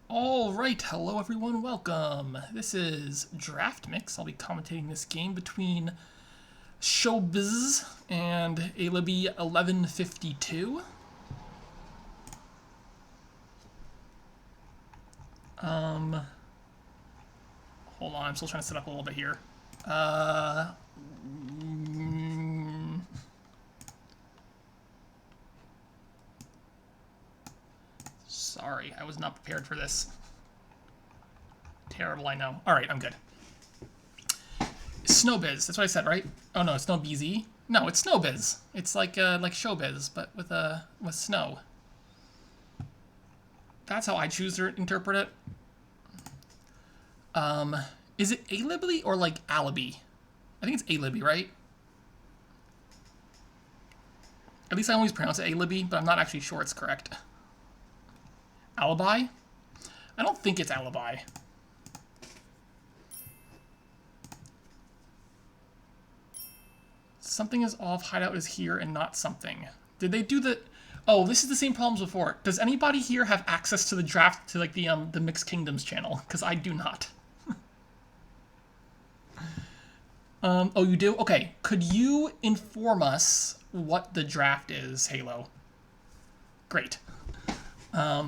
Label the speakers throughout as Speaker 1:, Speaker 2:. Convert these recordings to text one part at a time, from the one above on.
Speaker 1: All right, hello everyone, welcome. This is Draft Mix. I'll be commentating this game between snowbz and alibby1152. Hold on, I'm still trying to set up a little bit here. Sorry, I was not prepared for this. Terrible, I know. All right, I'm good. Snowbz. That's what I said, right? Oh no, it's snowbz. No, it's snowbz. It's like showbiz, but with snow. That's how I choose to interpret it. Is it alibby or like alibi? I think it's alibby, right? At least I always pronounce it alibi, but I'm not actually sure it's correct. Alibi? I don't think it's alibi. Something is off, hideout is here, and not something. Did they do the... Oh, this is the same problems before. Does anybody here have access to the draft, to like the Mixed Kingdoms channel? Because I do not. Oh, you do? Okay. Could you inform us what the draft is, Halo? Great.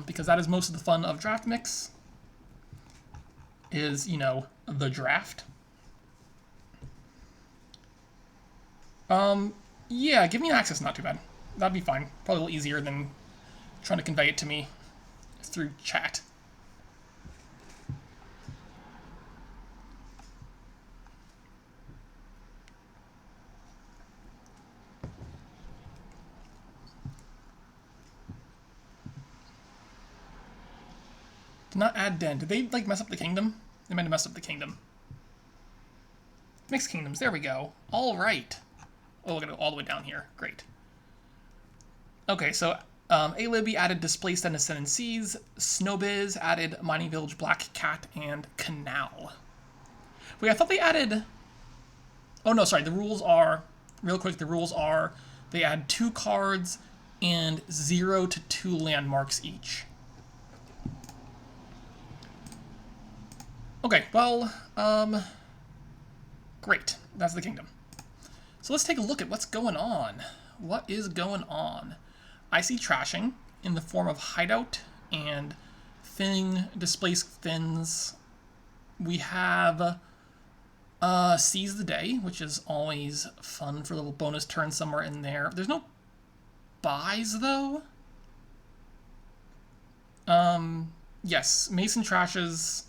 Speaker 1: Because that is most of the fun of Draft Mix. Is, you know, the draft. Yeah, give me access, not too bad. That'd be fine. Probably a little easier than trying to convey it to me through chat. Did not add den. Did they, like, mess up the kingdom? They might have messed up the kingdom. Mixed Kingdoms, there we go. All right. Oh, we're going to go all the way down here. Great. Okay, so alibby added Displaced and Ascendant Seas. snowbz added Mining Village, Black Cat, and Canal. Wait, I thought they added... Oh, no, sorry. The rules are... Real quick, the rules are they add 2 cards and 0 to 2 landmarks each. Okay, well, great. That's the kingdom. So let's take a look at what's going on. What is going on? I see trashing in the form of hideout and thinning, displaced fins. We have seize the day, which is always fun for a little bonus turn somewhere in there. There's no buys though. Yes, Mason trashes.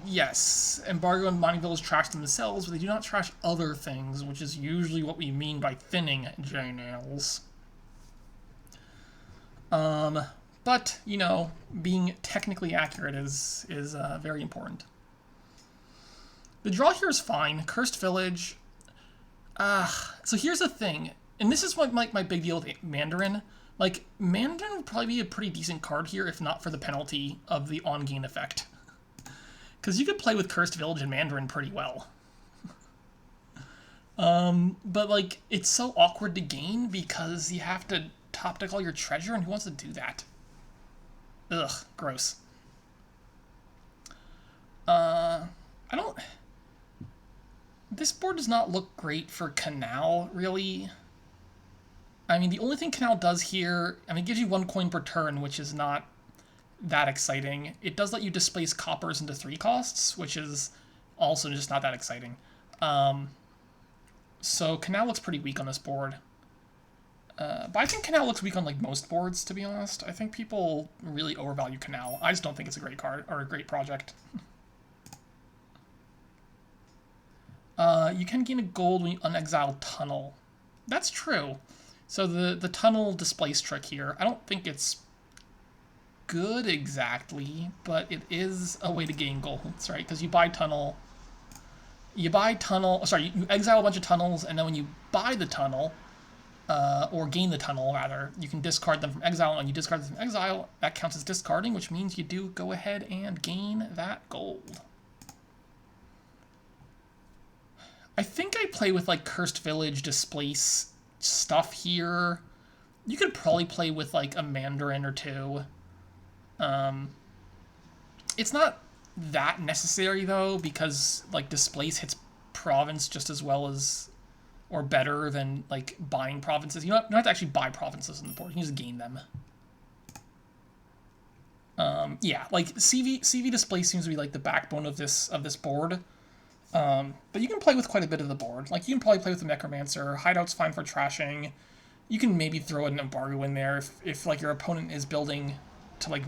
Speaker 1: Yes, Embargo and Mining Village trash themselves, but they do not trash other things, which is usually what we mean by thinning J-nails. But, you know, being technically accurate is very important. The draw here is fine. Cursed Village. So here's the thing, and this is what my big deal with Mandarin. Like, Mandarin would probably be a pretty decent card here if not for the penalty of the on-gain effect. Because you could play with Cursed Village and Mandarin pretty well. But, like, it's so awkward to gain because you have to top deck all your treasure, and who wants to do that? Ugh, gross. I don't... This board does not look great for Canal, really. I mean, the only thing Canal does here... I mean, it gives you 1 coin per turn, which is not that exciting. It does let you displace coppers into 3 costs, which is also just not that exciting. So Canal looks pretty weak on this board. But I think Canal looks weak on like most boards, to be honest. I think people really overvalue Canal. I just don't think it's a great card or a great project. You can gain a gold when you unexile Tunnel. That's true. So the Tunnel displace trick here, I don't think it's good exactly, but it is a way to gain golds, right? Because you buy Tunnel, you exile a bunch of tunnels, and then when you buy the tunnel, or gain the tunnel rather, you can discard them from exile, and when you discard them from exile, that counts as discarding, which means you do go ahead and gain that gold. I think I play with like Cursed Village displace stuff here, You could probably play with like a Mandarin or two. It's not that necessary though, because like Displace hits province just as well as or better than like buying provinces. You don't have to actually buy provinces on the board. You can just gain them. Yeah, like CV Displace seems to be like the backbone of this board. But you can play with quite a bit of the board. Like you can probably play with the Necromancer. Hideout's fine for trashing. You can maybe throw an embargo in there if like your opponent is building to like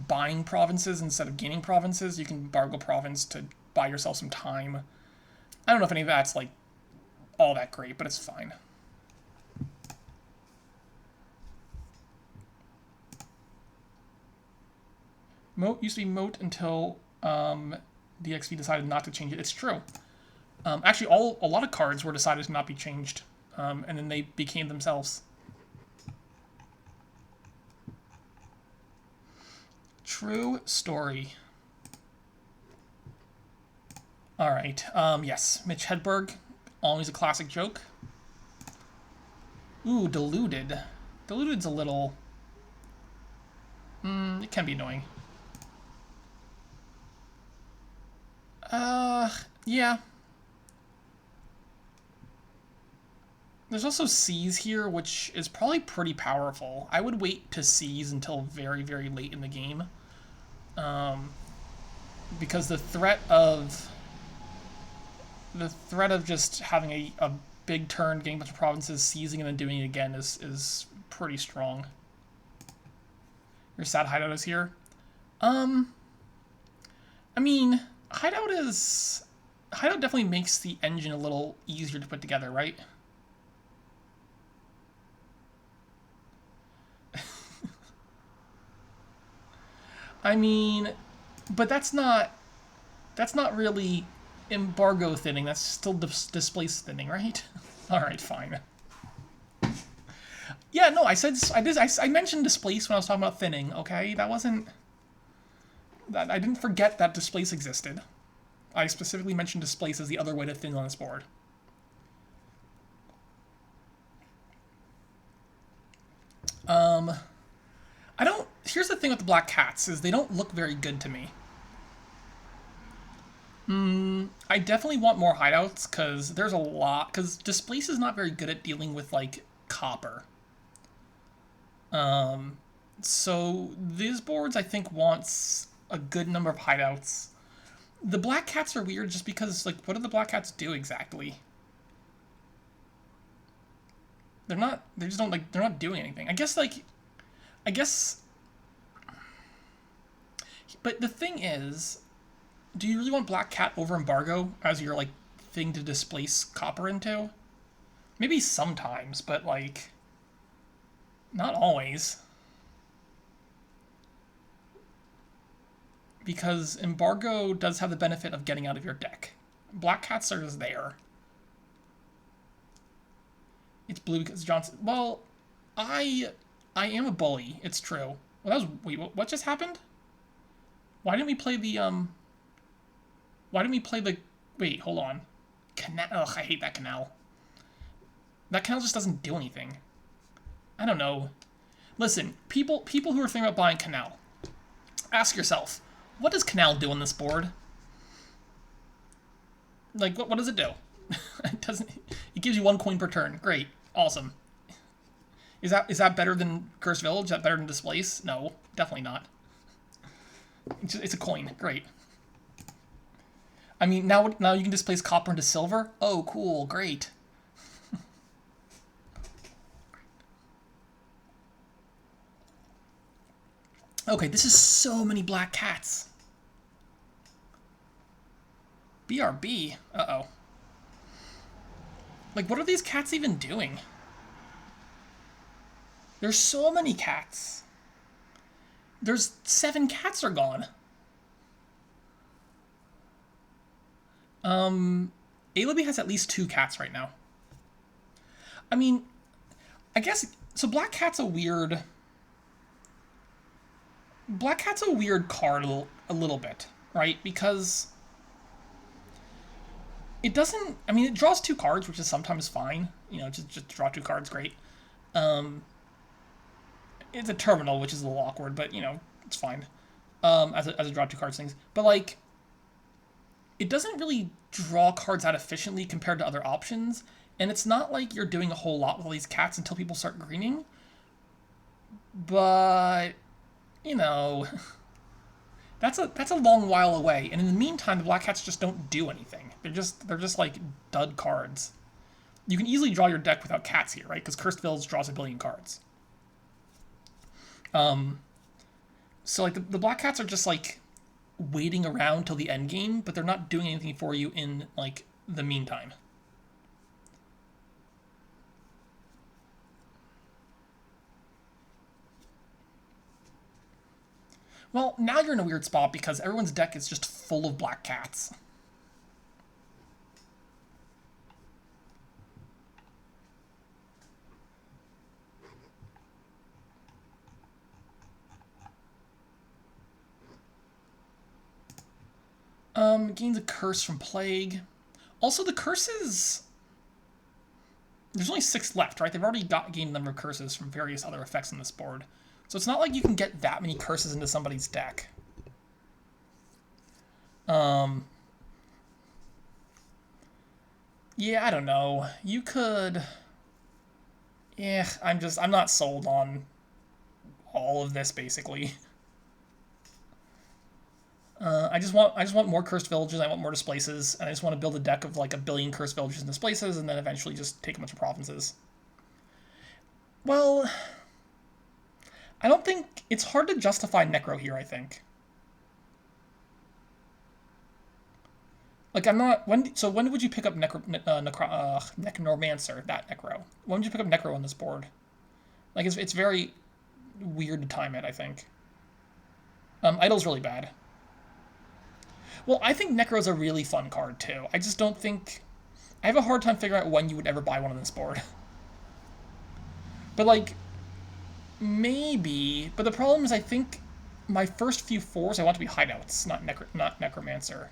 Speaker 1: buying provinces instead of gaining provinces. You can embargo province to buy yourself some time. I don't know if any of that's like all that great, but it's fine. Moat used to be Moat until DXV decided not to change it. It's true. Actually, a lot of cards were decided to not be changed, and then they became themselves. True story. All right. Yes, Mitch Hedberg, always a classic joke. Ooh, Deluded. Deluded's a little. It can be annoying. Yeah. There's also Seize here, which is probably pretty powerful. I would wait to Seize until very, very late in the game. Because the threat of just having a big turn, getting a bunch of provinces, seizing, and then doing it again is pretty strong. Your sad Hideout is here. I mean, Hideout definitely makes the engine a little easier to put together, right? I mean, but that's not really embargo thinning. That's still displace thinning, right? All right, fine. Yeah, no, I mentioned displace when I was talking about thinning. Okay, that wasn't. That I didn't forget that displace existed. I specifically mentioned displace as the other way to thin on this board. I don't. Here's the thing with the black cats is they don't look very good to me. I definitely want more hideouts because there's a lot. Because Displace is not very good at dealing with like copper. So these boards I think wants a good number of hideouts. The black cats are weird just because like what do the black cats do exactly? They're not. They just don't like. They're not doing anything. I guess. But the thing is, do you really want Black Cat over Embargo as your, like, thing to displace copper into? Maybe sometimes, but, like, not always. Because Embargo does have the benefit of getting out of your deck. Black Cats are just there. It's blue because Johnson... Well, I am a bully. It's true. Well, that was... Wait, what just happened? Why didn't we play the, Why didn't we play the... Wait, hold on. Canal... Ugh, I hate that canal. That canal just doesn't do anything. I don't know. Listen, people who are thinking about buying canal, ask yourself, what does canal do on this board? Like, what does it do? It doesn't... It gives you 1 coin per turn. Great. Awesome. Is that better than Cursed Village? Is that better than Displace? No, definitely not. It's a coin. Great. I mean, now you can displace copper into silver? Oh, cool. Great. Okay, this is so many black cats. BRB? Uh-oh. Like, what are these cats even doing? There's so many cats. There's 7 cats are gone. Alibby has at least 2 cats right now. I mean, I guess... So Black Cat's a weird... Black Cat's a weird card a little bit, right? Because... It doesn't... I mean, it draws 2 cards, which is sometimes fine. You know, just draw 2 cards, great. Um, it's a terminal, which is a little awkward, but you know, it's fine. As a draw two cards things. But like, it doesn't really draw cards out efficiently compared to other options, and it's not like you're doing a whole lot with all these cats until people start greening. But you know, that's a long while away, and in the meantime, the black cats just don't do anything. They're just like dud cards. You can easily draw your deck without cats here, right? Because Cursed Village draws a billion cards. So like the black cats are just like waiting around till the end game, but they're not doing anything for you in like the meantime. Well, now you're in a weird spot because everyone's deck is just full of black cats. Gains a curse from plague. Also, the curses. There's only 6 left, right? They've already gained a number of curses from various other effects on this board. So it's not like you can get that many curses into somebody's deck. Yeah, I don't know. You could. Yeah, I'm not sold on all of this basically. I just want more cursed villages. I want more displaces, and I just want to build a deck of like a billion cursed villages and displaces, and then eventually just take a bunch of provinces. Well, I don't think it's hard to justify Necro here. I think. Like I'm not when. So when would you pick up Necromancer? That Necro. When would you pick up Necro on this board? Like it's very weird to time it. I think. Idol's really bad. Well, I think Necro's a really fun card too. I just don't think I have a hard time figuring out when you would ever buy one on this board. But like maybe, but the problem is I think my first few 4s I want to be hideouts, not Necromancer.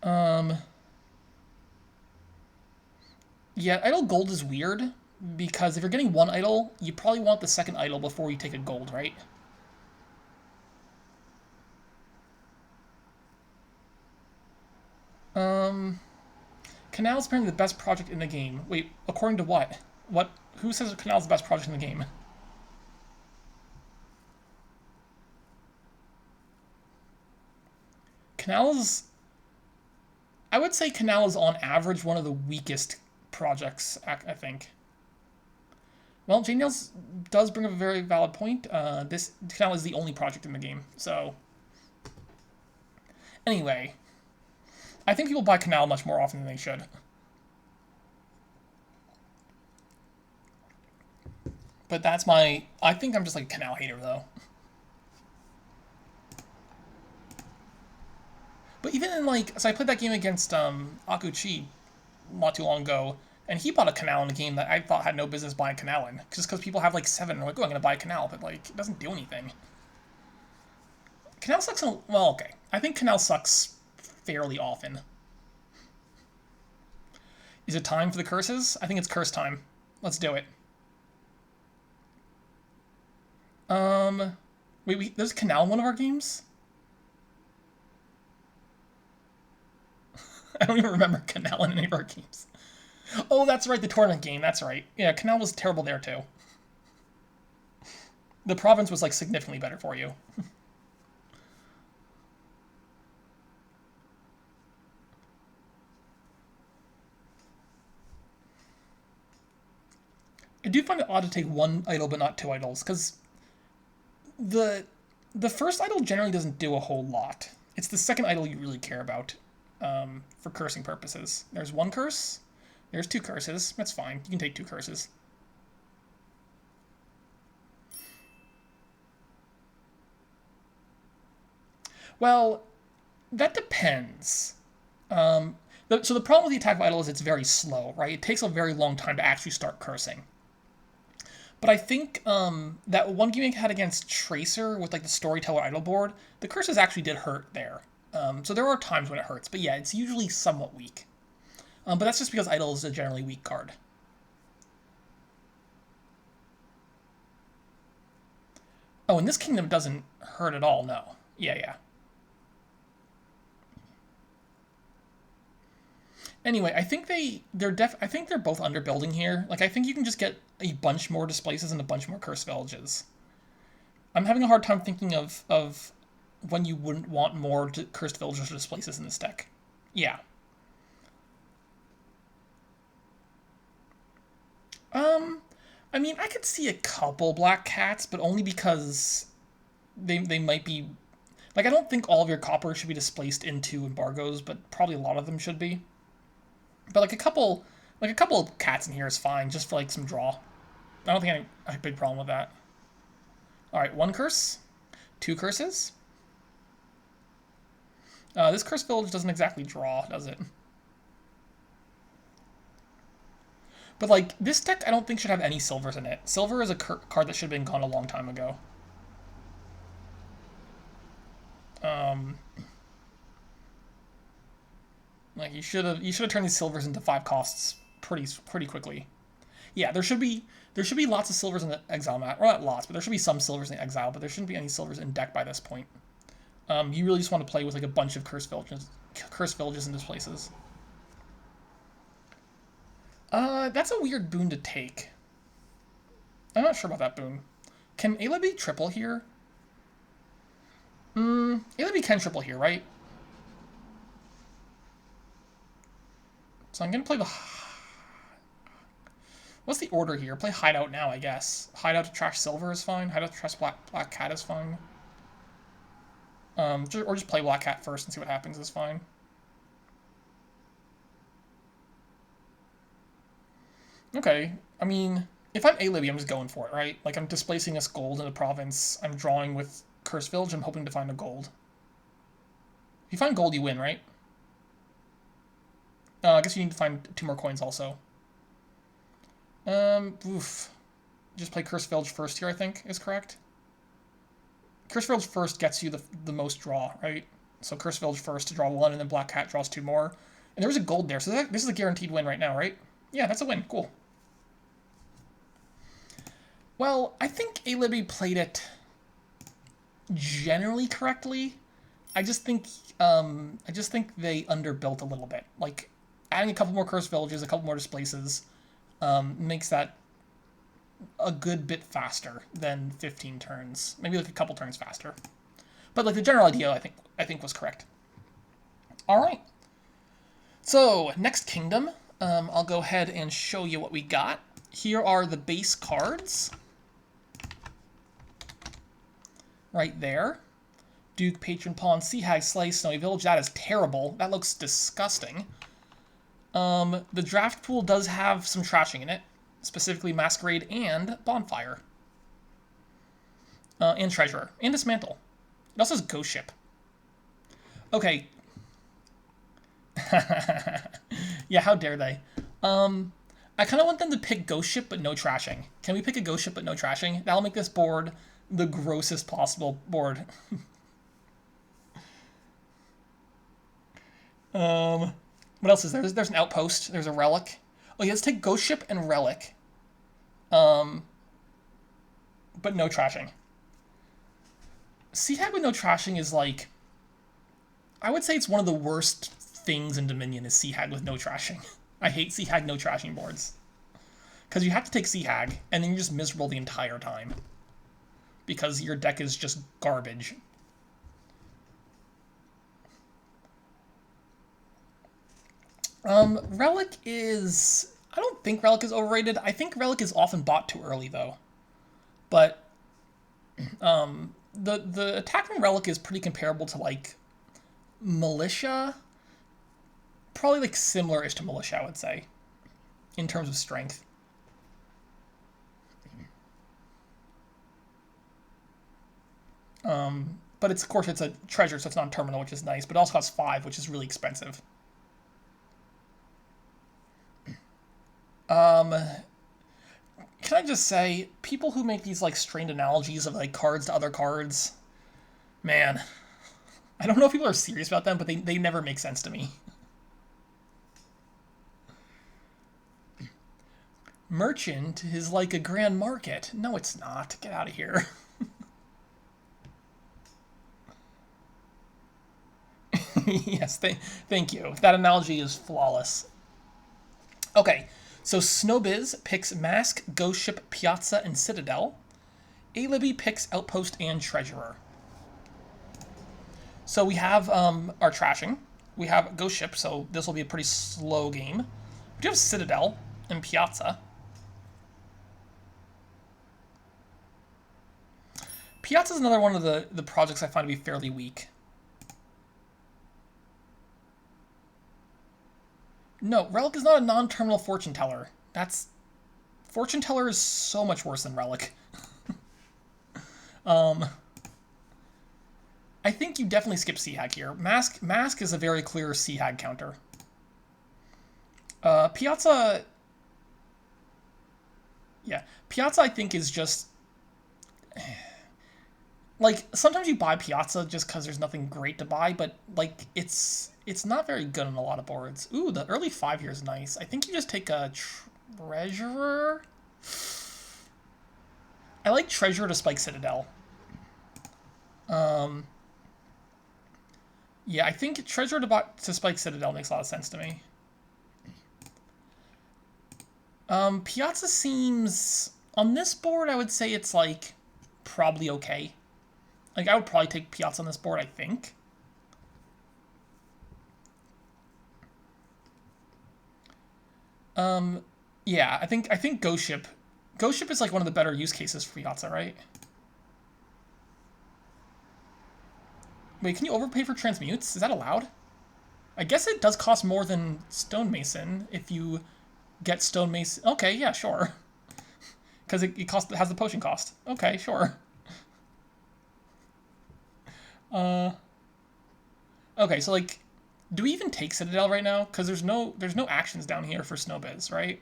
Speaker 1: Um yeah, idol gold is weird because if you're getting one idol, you probably want the second idol before you take a gold, right? Um Canal's apparently the best project in the game. Wait, according to what? What? Who says Canal's the best project in the game? Canal's. I would say Canal is on average one of the weakest projects. I think. Well, Jane Nails does bring up a very valid point. This Canal is the only project in the game. So, anyway, I think people buy Canal much more often than they should. But that's my. I think I'm just like a Canal hater though. But even in like, so I played that game against Akuchi not too long ago, and he bought a Canal in a game that I thought had no business buying Canal in, just because people have like 7, and they're like, oh, I'm gonna buy a Canal, but like it doesn't do anything. Canal sucks. Well, okay, I think Canal sucks fairly often. Is it time for the curses? I think it's curse time. Let's do it. Wait, there's Canal in one of our games? I don't even remember Canal in any of our games. Oh, that's right, the tournament game. That's right. Yeah, Canal was terrible there too. The province was like significantly better for you. I do find it odd to take one idol but not 2 idols, because the the first idol generally doesn't do a whole lot. It's the second idol you really care about for cursing purposes. There's 1 curse. There's 2 curses. That's fine. You can take 2 curses. Well, that depends. So the problem with the attack of idol is it's very slow, right? It takes a very long time to actually start cursing. But I think that one game I had against Tracer with like the Storyteller idol board, the curses actually did hurt there. So there are times when it hurts, but yeah, it's usually somewhat weak. But that's just because Idol is a generally weak card. Oh, and this kingdom doesn't hurt at all, no. Yeah, yeah. Anyway, I think I think they're both underbuilding here. Like, I think you can just get a bunch more Displaces and a bunch more Cursed Villages. I'm having a hard time thinking of when you wouldn't want more Cursed Villages or Displaces in this deck. Yeah. I mean, I could see a couple Black Cats, but only because they might be... Like, I don't think all of your copper should be displaced into embargoes, but probably a lot of them should be. But like a couple of cats in here is fine, just for like some draw. I don't think I have a big problem with that. Alright, 1 curse. 2 curses. This Cursed Village doesn't exactly draw, does it? But, like, this deck I don't think should have any silvers in it. Silver is a card that should have been gone a long time ago. Like, you should have turned these silvers into 5 costs pretty quickly. Yeah, there should be lots of silvers in the exile mat. Well, not lots, but there should be some silvers in the exile, but there shouldn't be any silvers in deck by this point. You really just want to play with, like, a bunch of Cursed Villages in Displaces. That's a weird boon to take. I'm not sure about that boon. Can alibby triple here? Alibby can triple here, right? So I'm going to play the... What's the order here? Play Hideout now, I guess. Hideout to trash Silver is fine. Hideout to trash Black Cat is fine. Or just play Black Cat first and see what happens is fine. Okay, I mean, if I'm alibby, I'm just going for it, right? Like, I'm displacing this gold in the province. I'm drawing with Cursed Village. I'm hoping to find a gold. If you find gold, you win, right? I guess you need to find 2 more coins also. Oof. Just play Cursed Village first here, I think, is correct. Cursed Village first gets you the most draw, right? So Cursed Village first to draw 1, and then Black Cat draws 2 more. And there was a gold there, so this is a guaranteed win right now, right? Yeah, that's a win. Cool. Well, I think alibby played it generally correctly. I just think they underbuilt a little bit. Like, adding a couple more Cursed Villages, a couple more Displaces, makes that a good bit faster than 15 turns. Maybe like a couple turns faster. But like the general idea, I think was correct. All right. So next kingdom, I'll go ahead and show you what we got. Here are the base cards. Right there. Duke, Patron Pawn, Sea Hag, Slay, Snowy Village. That is terrible. That looks disgusting. The draft pool does have some trashing in it. Specifically Masquerade and Bonfire. And Treasurer. And Dismantle. It also has Ghost Ship. Okay. Yeah, how dare they? I kind of want them to pick Ghost Ship but no trashing. Can we pick a Ghost Ship but no trashing? That'll make this board the grossest possible board. What else is there? There's an Outpost. There's a Relic. Oh yeah, let's take Ghost Ship and Relic. But no trashing. Sea Hag with no trashing is like... I would say it's one of the worst things in Dominion is Sea Hag with no trashing. I hate Sea Hag no trashing boards. Because you have to take Sea Hag, and then you're just miserable the entire time. Because your deck is just garbage. Relic is... I don't think Relic is overrated. I think Relic is often bought too early, though. But the attack from Relic is pretty comparable to, like, Militia. Probably, like, similar-ish to Militia, I would say, in terms of strength. But it's, of course, it's a treasure, so it's non-terminal, which is nice, but it also costs 5, which is really expensive. Can I just say, people who make these, like, strained analogies of, like, cards to other cards, man, I don't know if people are serious about them, but they never make sense to me. Merchant is like a grand market. No, it's not. Get out of here. Yes, thank you. That analogy is flawless. Okay, so snowbz picks Mask, Ghost Ship, Piazza, and Citadel. Alibby picks Outpost and Treasurer. So we have our trashing. We have Ghost Ship, so this will be a pretty slow game. We do have Citadel and Piazza. Piazza is another one of the projects I find to be fairly weak. No, Relic is not a non-terminal fortune teller. Fortune teller is so much worse than Relic. I think you definitely skip C-Hag here. Mask is a very clear C-Hag counter. Piazza... Yeah, Piazza I think is just... Like, sometimes you buy Piazza just because there's nothing great to buy, but, like, it's not very good on a lot of boards. Ooh, the early 5 here is nice. I think you just take a Treasurer? I like Treasurer to spike Citadel. Yeah, I think Treasurer to spike Citadel makes a lot of sense to me. Piazza seems... On this board, I would say it's, like, probably okay. Like, I would probably take Piazza on this board, I think. Yeah, I think Ghost Ship. Ghost Ship is, like, one of the better use cases for Piazza, right? Wait, can you overpay for transmutes? Is that allowed? I guess it does cost more than Stonemason if you get Stonemason. Okay, yeah, sure. Because it has the potion cost. Okay, sure. Okay, so like, do we even take Citadel right now? Because there's no actions down here for snowbz, right?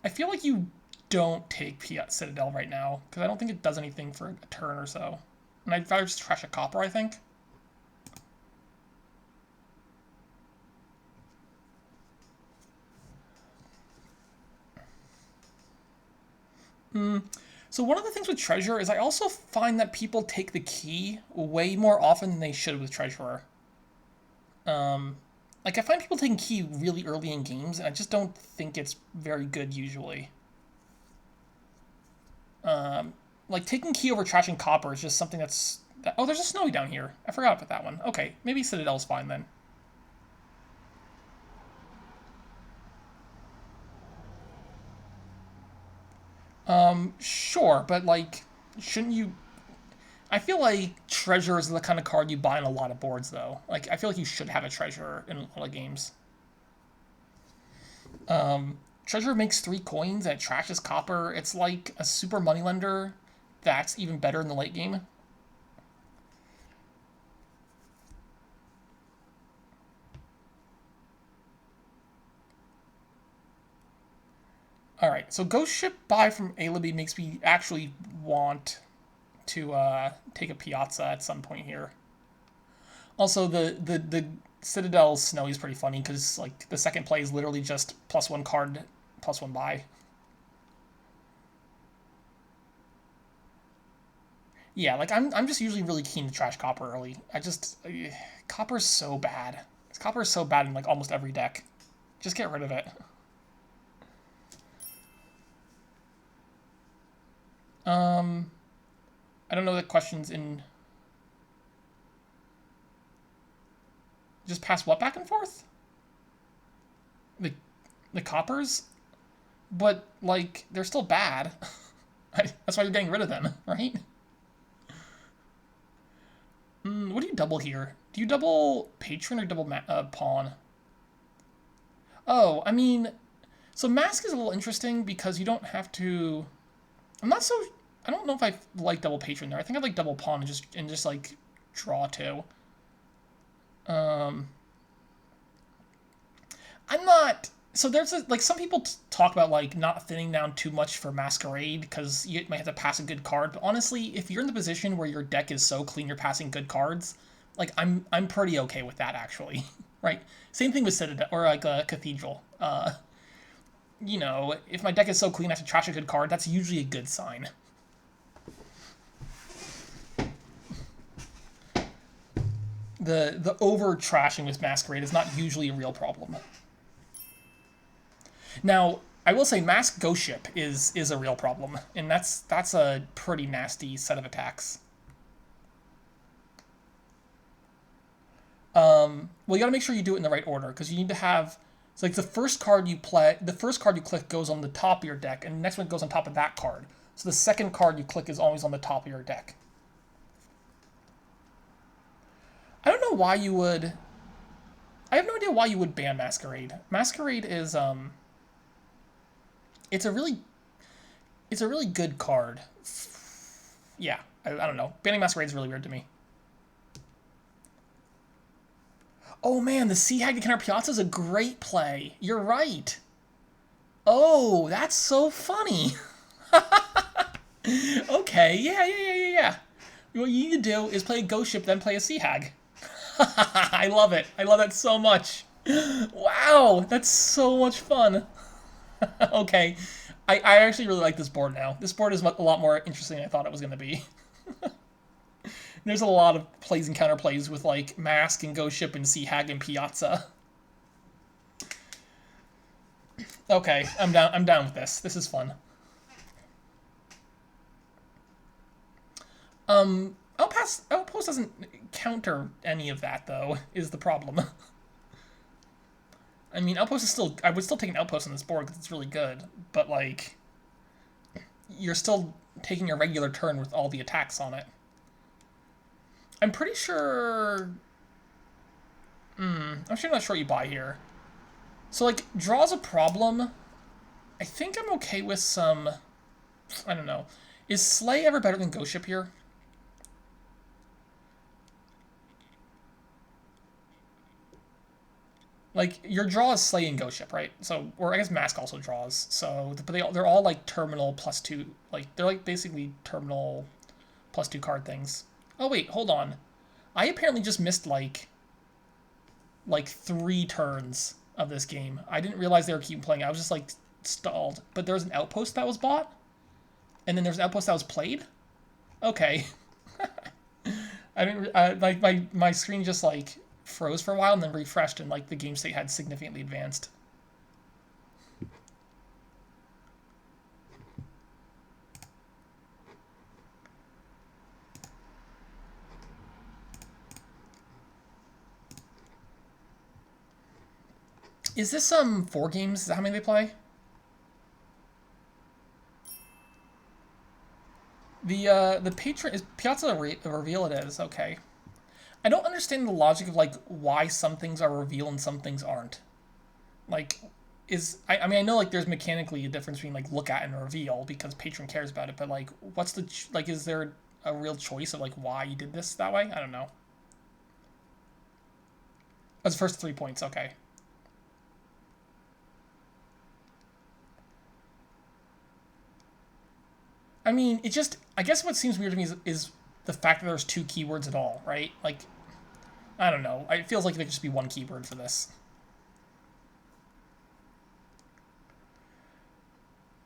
Speaker 1: I feel like you don't take Citadel right now because I don't think it does anything for a turn or so, and I'd rather just trash a copper. I think. So one of the things with Treasurer is I also find that people take the key way more often than they should with Treasurer. Like I find people taking key really early in games, and I just don't think it's very good usually. Like taking key over trashing copper is just something that's... Oh, there's a snowy down here. I forgot about that one. Okay, maybe Citadel's fine then. Sure, but like, shouldn't you... I feel like Treasure is the kind of card you buy on a lot of boards, though. Like, I feel like you should have a Treasure in a lot of games. Treasure makes 3 coins and it trashes copper. It's like a super moneylender that's even better in the late game. Alright, so Ghost Ship buy from Alibby makes me actually want to take a Piazza at some point here. Also, the Citadel Snowy is pretty funny because like the second play is literally just +1 card, +1 buy. Yeah, like I'm just usually really keen to trash copper early. Copper's so bad. Copper is so bad in like almost every deck. Just get rid of it. I don't know the questions in... Just pass what back and forth? The coppers? But, like, they're still bad. That's why you're getting rid of them, right? What do you double here? Do you double patron or double pawn? Oh, I mean... So Mask is a little interesting because you don't have to... I don't know if I like double patron there. I think I like double pawn and just like draw 2. I'm not... So there's like some people talk about like not thinning down too much for Masquerade because you might have to pass a good card. But honestly, if you're in the position where your deck is so clean you're passing good cards, like I'm pretty okay with that actually. right? Same thing with Citadel, or like a Cathedral. You know, if my deck is so clean I have to trash a good card, that's usually a good sign. The over trashing with Masquerade is not usually a real problem. Now, I will say Mask Ghost Ship is a real problem, and that's a pretty nasty set of attacks. Well, you gotta make sure you do it in the right order, because you need to have. It's like the first card you click goes on the top of your deck, and the next one goes on top of that card. So the second card you click is always on the top of your deck. I don't know why you would. I have no idea why you would ban Masquerade. Masquerade is it's a really good card. Yeah, I don't know. Banning Masquerade is really weird to me. Oh man, the Sea Hag to counter Piazza is a great play. You're right. Oh, that's so funny. Okay, yeah. What you need to do is play a Ghost Ship, then play a Sea Hag. I love it. I love that so much. Wow, that's so much fun. Okay, I actually really like this board now. This board is a lot more interesting than I thought it was going to be. There's a lot of plays and counterplays with like Mask and Ghost Ship and Sea Hag and Piazza. Okay, I'm down with this. This is fun. Outpost doesn't counter any of that though, is the problem. I mean, Outpost is still. I would still take an Outpost on this board because it's really good, but like, you're still taking a regular turn with all the attacks on it. I'm pretty sure. I'm actually not sure what you buy here. So like, draw's a problem. I think I'm okay with some. I don't know. Is Slay ever better than Ghost Ship here? Like, your draw is Slay and Ghost Ship, right? So, or I guess Mask also draws. So, but they're all like terminal +2. Like, they're like basically terminal +2 card things. Oh wait, hold on. I apparently just missed like 3 turns of this game. I didn't realize they were keeping playing. I was just like stalled. But there was an Outpost that was bought, and then there's an Outpost that was played. Okay. I didn't like my screen just like froze for a while and then refreshed, and like the game state had significantly advanced. Is this 4 games? Is that how many they play? The patron is Piazza reveal. It is okay. I don't understand the logic of like why some things are reveal and some things aren't. Like, I mean I know like there's mechanically a difference between like look at and reveal because patron cares about it, but like what's the like is there a real choice of like why you did this that way? I don't know. That's the first 3 points. Okay. I mean, it just I guess what seems weird to me is the fact that there's 2 keywords at all, right? Like, I don't know. It feels like there could just be 1 keyword for this.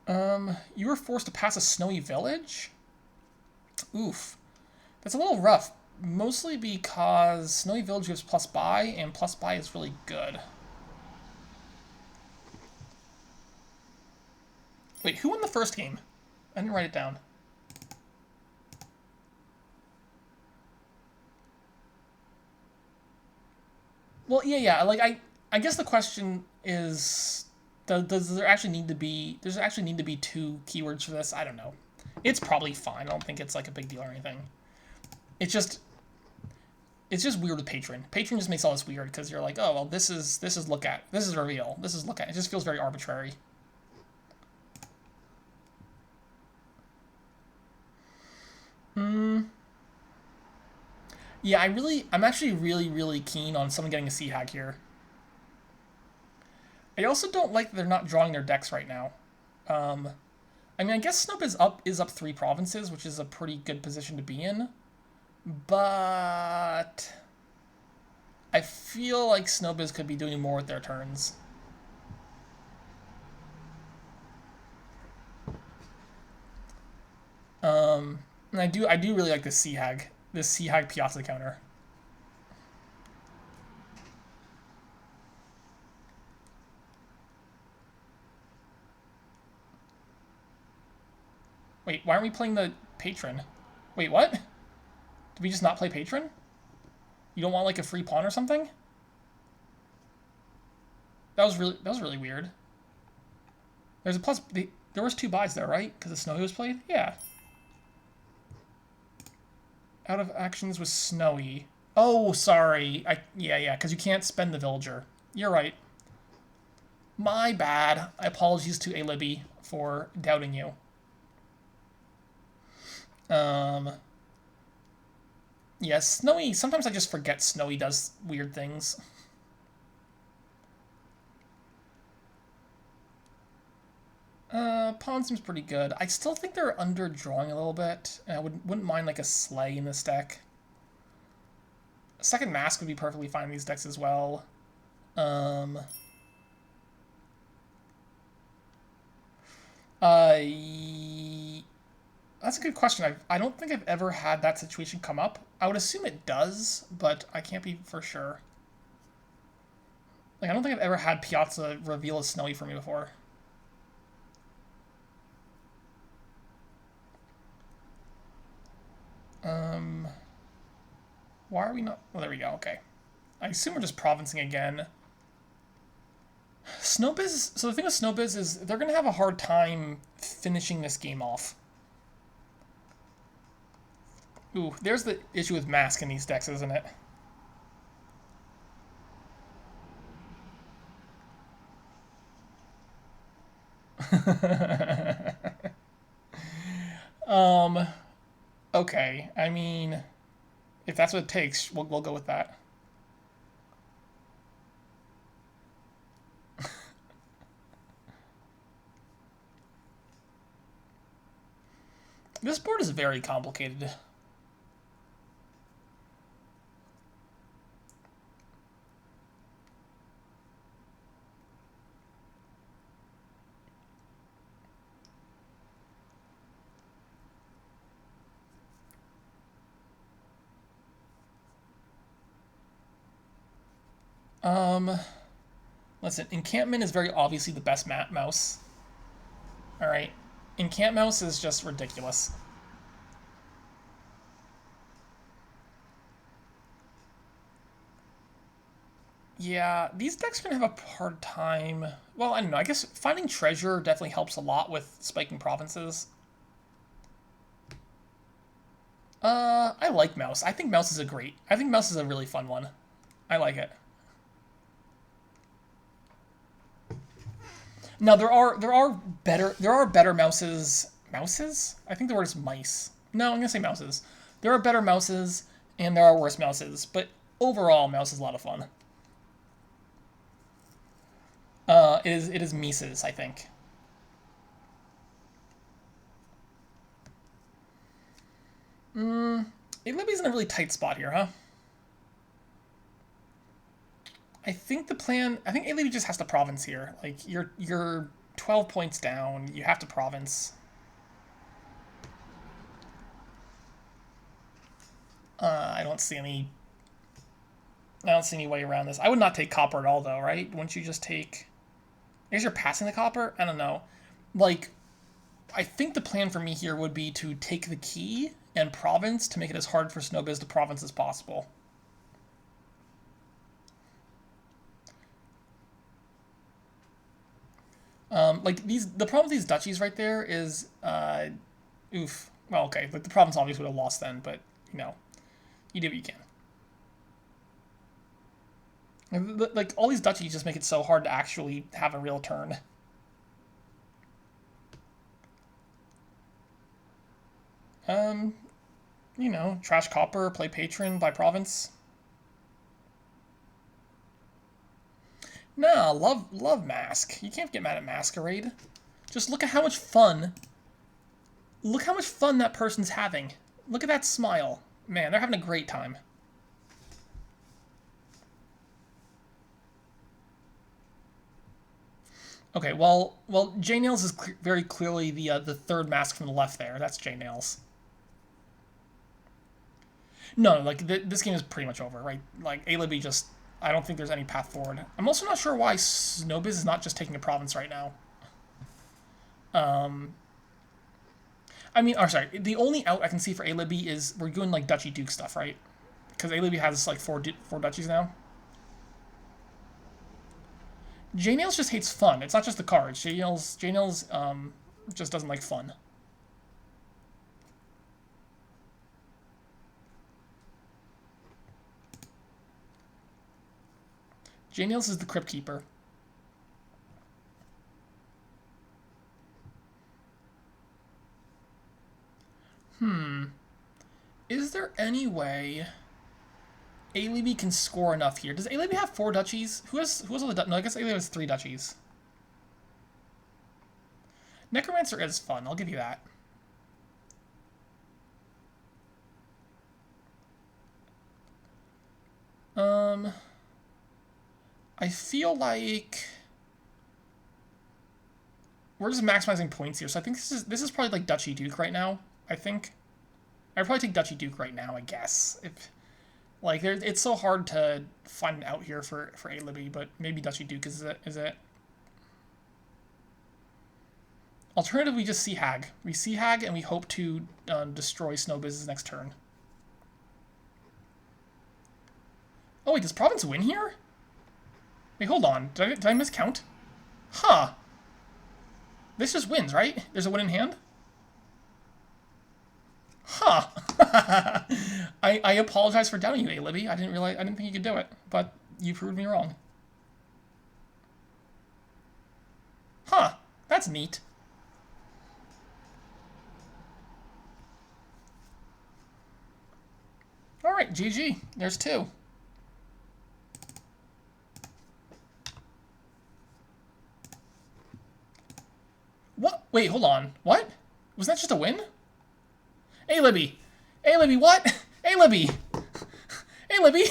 Speaker 1: You were forced to pass a snowy village? Oof. That's a little rough. Mostly because snowy village gives +buy, and +buy is really good. Wait, who won the first game? I didn't write it down. Well, yeah. Like I guess the question is, does there actually need to be? Does there actually need to be 2 keywords for this? I don't know. It's probably fine. I don't think it's like a big deal or anything. It's just weird with Patron. Patron just makes all this weird because you're like, oh well, this is look at, this is reveal, this is look at. It just feels very arbitrary. Yeah, I'm actually really keen on someone getting a Sea Hag here. I also don't like that they're not drawing their decks right now. I mean, I guess Snope is up 3 provinces, which is a pretty good position to be in. But I feel like snowbz could be doing more with their turns. And I do really like this Sea Hag Piazza counter. Wait, why aren't we playing the patron? Wait, what? Did we just not play patron? You don't want like a free pawn or something? That was really weird. There's a plus. There was 2 buys there, right? Because the Snowy was played. Yeah. Out of actions with Snowy. Oh, sorry. Yeah. Because you can't spend the villager. You're right. My bad. Apologies to alibby for doubting you. Yeah, Snowy. Sometimes I just forget Snowy does weird things. Pawn seems pretty good. I still think they're underdrawing a little bit. And I wouldn't mind like a sleigh in this deck. A second mask would be perfectly fine in these decks as well. That's a good question. I don't think I've ever had that situation come up. I would assume it does, but I can't be for sure. Like, I don't think I've ever had Piazza reveal a Snowy for me before. Why are we not... Oh, there we go. Okay. I assume we're just provincing again. snowbz... So the thing with snowbz is they're going to have a hard time finishing this game off. Ooh, there's the issue with mask in these decks, isn't it? Okay. I mean, if that's what it takes, we'll go with that. This board is very complicated. Listen, encampment is very obviously the best mouse. Alright. Encamp mouse is just ridiculous. Yeah, these decks are going to have a hard time. Well, I don't know. I guess finding treasure definitely helps a lot with spiking provinces. I like mouse. I think mouse is a really fun one. I like it. Now there are better mouses. Mouses? I think the word is mice. No, I'm gonna say mouses. There are better mouses and there are worse mouses, but overall, mouse is a lot of fun. It is Mises, I think. Alibby's in a really tight spot here, huh? I think Alibby just has to province here. Like, you're 12 points down. You have to province. I don't see any way around this. I would not take copper at all, though, right? Wouldn't you just take... I guess you're passing the copper? I don't know. Like, I think the plan for me here would be to take the key and province to make it as hard for snowbz to province as possible. Like, the problem with these duchies right there is, oof. Well, okay, like, the province obviously would have lost then, but, you know, you do what you can. Like, all these duchies just make it so hard to actually have a real turn. You know, trash copper, play patron, buy province. Nah, love mask. You can't get mad at masquerade. Just look at how much fun. Look how much fun that person's having. Look at that smile. Man, they're having a great time. Okay, well, J Nails is very clearly the third mask from the left there. That's J Nails. No, like this game is pretty much over, right? Like alibby just, I don't think there's any path forward. I'm also not sure why snowbz is not just taking a province right now. I mean, or sorry, the only out I can see for alibby is we're doing like Duchy Duke stuff, right? Because alibby has like four duchies now. J Nails just hates fun. It's not just the cards. J Nails just doesn't like fun. J Nails is the Crypt Keeper. Is there any way alibby can score enough here? Does alibby have four duchies? Who has all the no? I guess alibby has three duchies. Necromancer is fun. I'll give you that. I feel like we're just maximizing points here, so I think this is probably like Duchy Duke right now. I think I'd probably take Duchy Duke right now. I guess if like it's so hard to find an out here for alibby, but maybe Duchy Duke is it. Alternative, we just see Hag. We see Hag and we hope to destroy snowbz's next turn. Oh wait, does Province win here? Wait, hold on. Did I miscount? Huh. This just wins, right? There's a win in hand? Huh. I apologize for doubting you, alibby. I didn't think you could do it, but you proved me wrong. Huh. That's neat. Alright, GG. There's two. What? Wait, hold on. What? Was that just a win? Alibby! Alibby, what? Alibby! Alibby!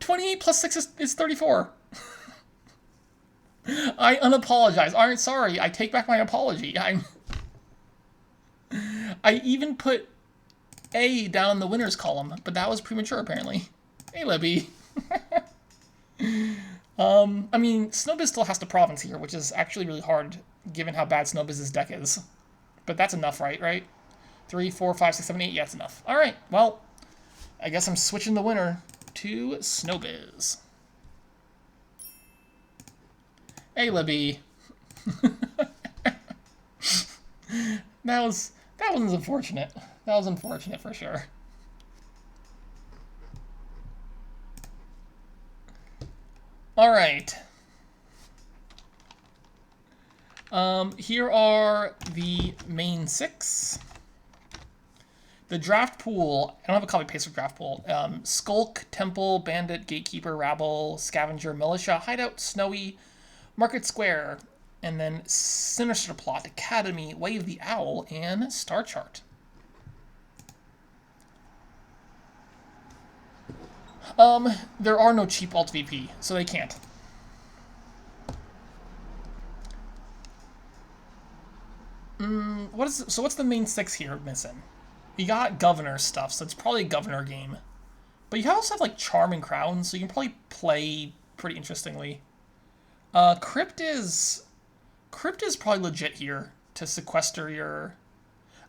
Speaker 1: 28 plus 6 is 34. I unapologize. Alright, sorry. I take back my apology. I even put A down in the winners column, but that was premature apparently. Alibby. I mean, snowbz still has to province here, which is actually really hard given how bad snowbz's deck is. But that's enough, right? 3, 4, 5, 6, 7, 8. Yeah, it's enough. All right. Well, I guess I'm switching the winner to snowbz. Alibby. that was unfortunate. That was unfortunate for sure. All right. Here are the main 6. The draft pool, I don't have a copy paste of draft pool. Skulk, Temple, Bandit, Gatekeeper, Rabble, Scavenger, Militia, Hideout, Snowy, Market Square, and then Sinister Plot, Academy, Wave the Owl, and Star Chart. There are no cheap alt VP, so they can't. What's the main 6 here missing? You got Governor stuff, so it's probably a Governor game. But you also have like Charm and Crown, so you can probably play pretty interestingly. Crypt is probably legit here to sequester your...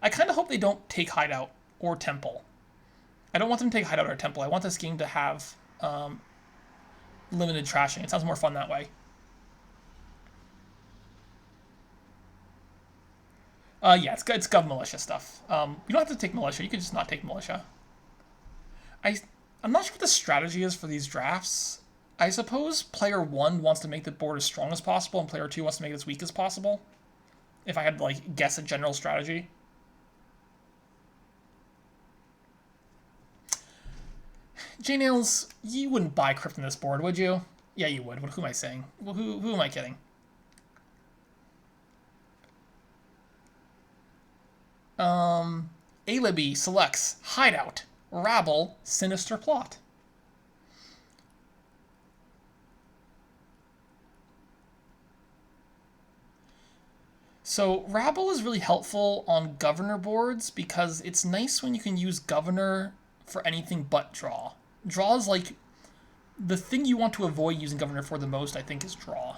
Speaker 1: I kind of hope they don't take Hideout or Temple. I don't want them to take Hideout or Temple. I want this game to have limited trashing. It sounds more fun that way. Yeah, it's Gov Militia stuff. You don't have to take Militia. You could just not take Militia. I'm not sure what the strategy is for these drafts. I suppose player 1 wants to make the board as strong as possible, and player 2 wants to make it as weak as possible. If I had to, like, guess a general strategy. J-Nails, you wouldn't buy Crypt in this board, would you? Yeah, you would. Who am I saying? Well, who am I kidding? Alibby selects Hideout, Rabble, Sinister Plot. So Rabble is really helpful on governor boards because it's nice when you can use governor for anything but draw. Draw is like the thing you want to avoid using governor for the most, I think, is draw.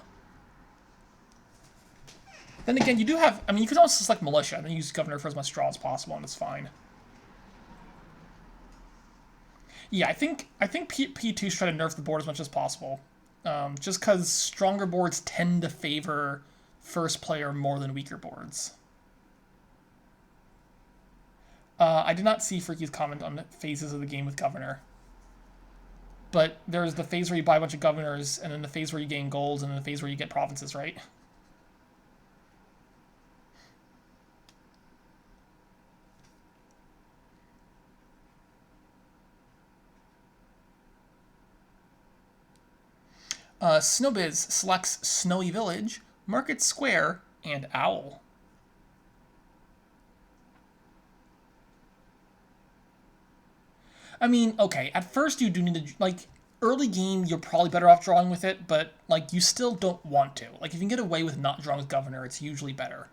Speaker 1: Then again, you do have, I mean, you could also select militia and then use governor for as much draw as possible, and it's fine. Yeah, I think P2's try to nerf the board as much as possible. Just because stronger boards tend to favor first player more than weaker boards. I did not see Freaky's comment on the phases of the game with governor. But there's the phase where you buy a bunch of governors, and then the phase where you gain golds, and then the phase where you get provinces, right? snowbz selects Snowy Village, Market Square, and Owl. I mean, okay, at first you do need to, like, early game you're probably better off drawing with it, but, like, you still don't want to. Like, if you can get away with not drawing with Governor, it's usually better.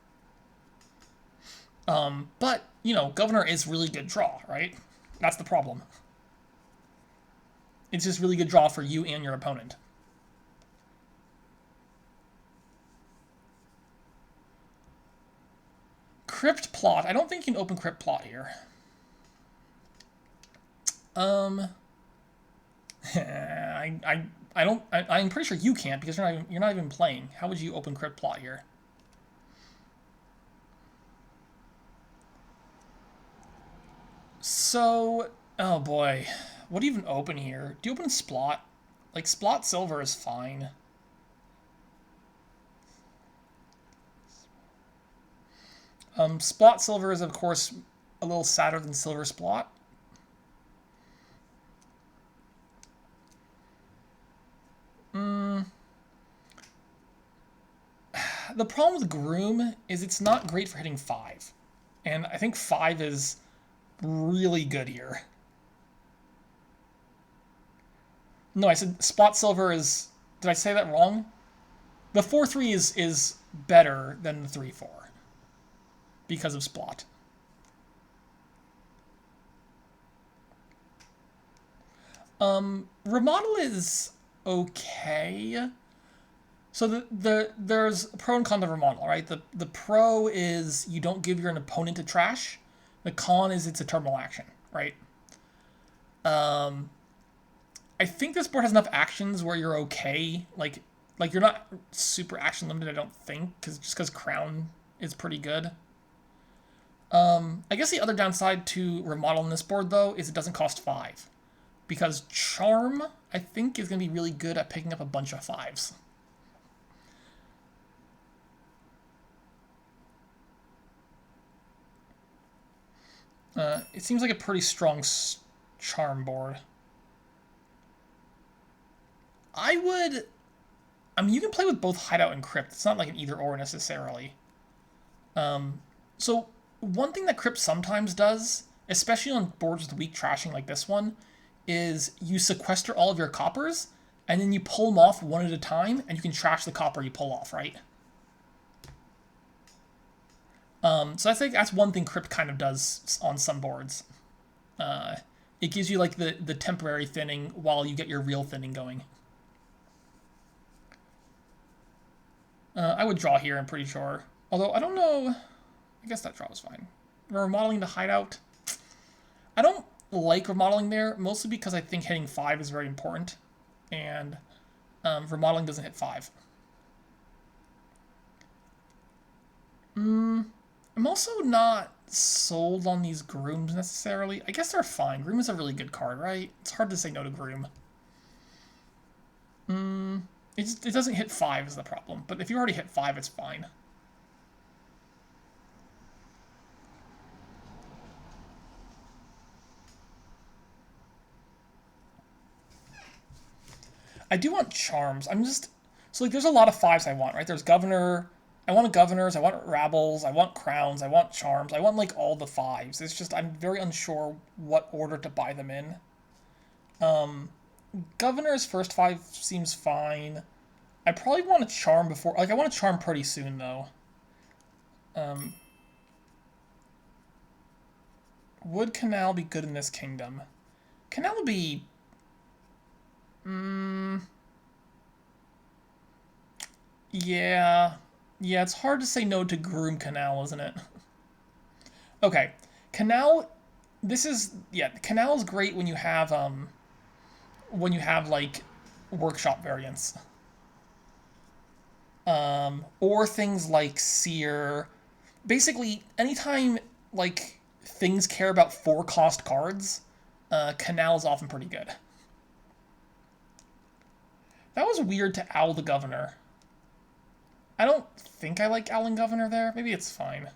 Speaker 1: But, you know, Governor is really good draw, right? That's the problem. It's just really good draw for you and your opponent. Crypt plot. I don't think you can open crypt plot here. I'm pretty sure you can't because you're not even playing. How would you open crypt plot here? So, oh boy, what do you even open here? Do you open Splot? Like, Splot Silver is fine. Splot Silver is, of course, a little sadder than Silver Splot. The problem with Groom is it's not great for hitting 5. And I think 5 is really good here. No, I said Spot Silver is... Did I say that wrong? The 4-3 is better than the 3-4 because of Splot. Remodel is okay. So there's a pro and con to remodel, right? The pro is you don't give your opponent a trash. The con is it's a terminal action, right? I think this board has enough actions where you're okay. Like you're not super action limited, I don't think, because Crown is pretty good. I guess the other downside to remodeling this board though is it doesn't cost 5, because Charm I think is going to be really good at picking up a bunch of 5s. It seems like a pretty strong Charm board. I mean, you can play with both Hideout and Crypt. It's not like an either-or necessarily. So one thing that Crypt sometimes does, especially on boards with weak trashing like this one, is you sequester all of your coppers, and then you pull them off one at a time, and you can trash the copper you pull off, right? So I think that's one thing Crypt kind of does on some boards. It gives you like the temporary thinning while you get your real thinning going. I would draw here, I'm pretty sure. Although, I don't know... I guess that draw was fine. Remodeling the Hideout. I don't like remodeling there, mostly because I think hitting 5 is very important. And remodeling doesn't hit 5. I'm also not sold on these Grooms necessarily. I guess they're fine. Groom is a really good card, right? It's hard to say no to Groom. It doesn't hit 5 is the problem, but if you already hit 5, it's fine. I do want Charms. So like there's a lot of 5s I want, right? There's Governor, I want Governors, I want Rabbles, I want Crowns, I want Charms, I want like all the 5s. It's just I'm very unsure what order to buy them in. Governor's first 5 seems fine. I probably want a Charm before... Like, I want a Charm pretty soon, though. Would Canal be good in this kingdom? Canal would be... yeah. Yeah, it's hard to say no to Groom Canal, isn't it? Okay. Canal... This is... Yeah, Canal is great when you have, like, workshop variants. Or things like Seer. Basically, anytime, like, things care about 4-cost cards, Canal is often pretty good. That was weird to owl the governor. I don't think I like owling governor there. Maybe it's fine.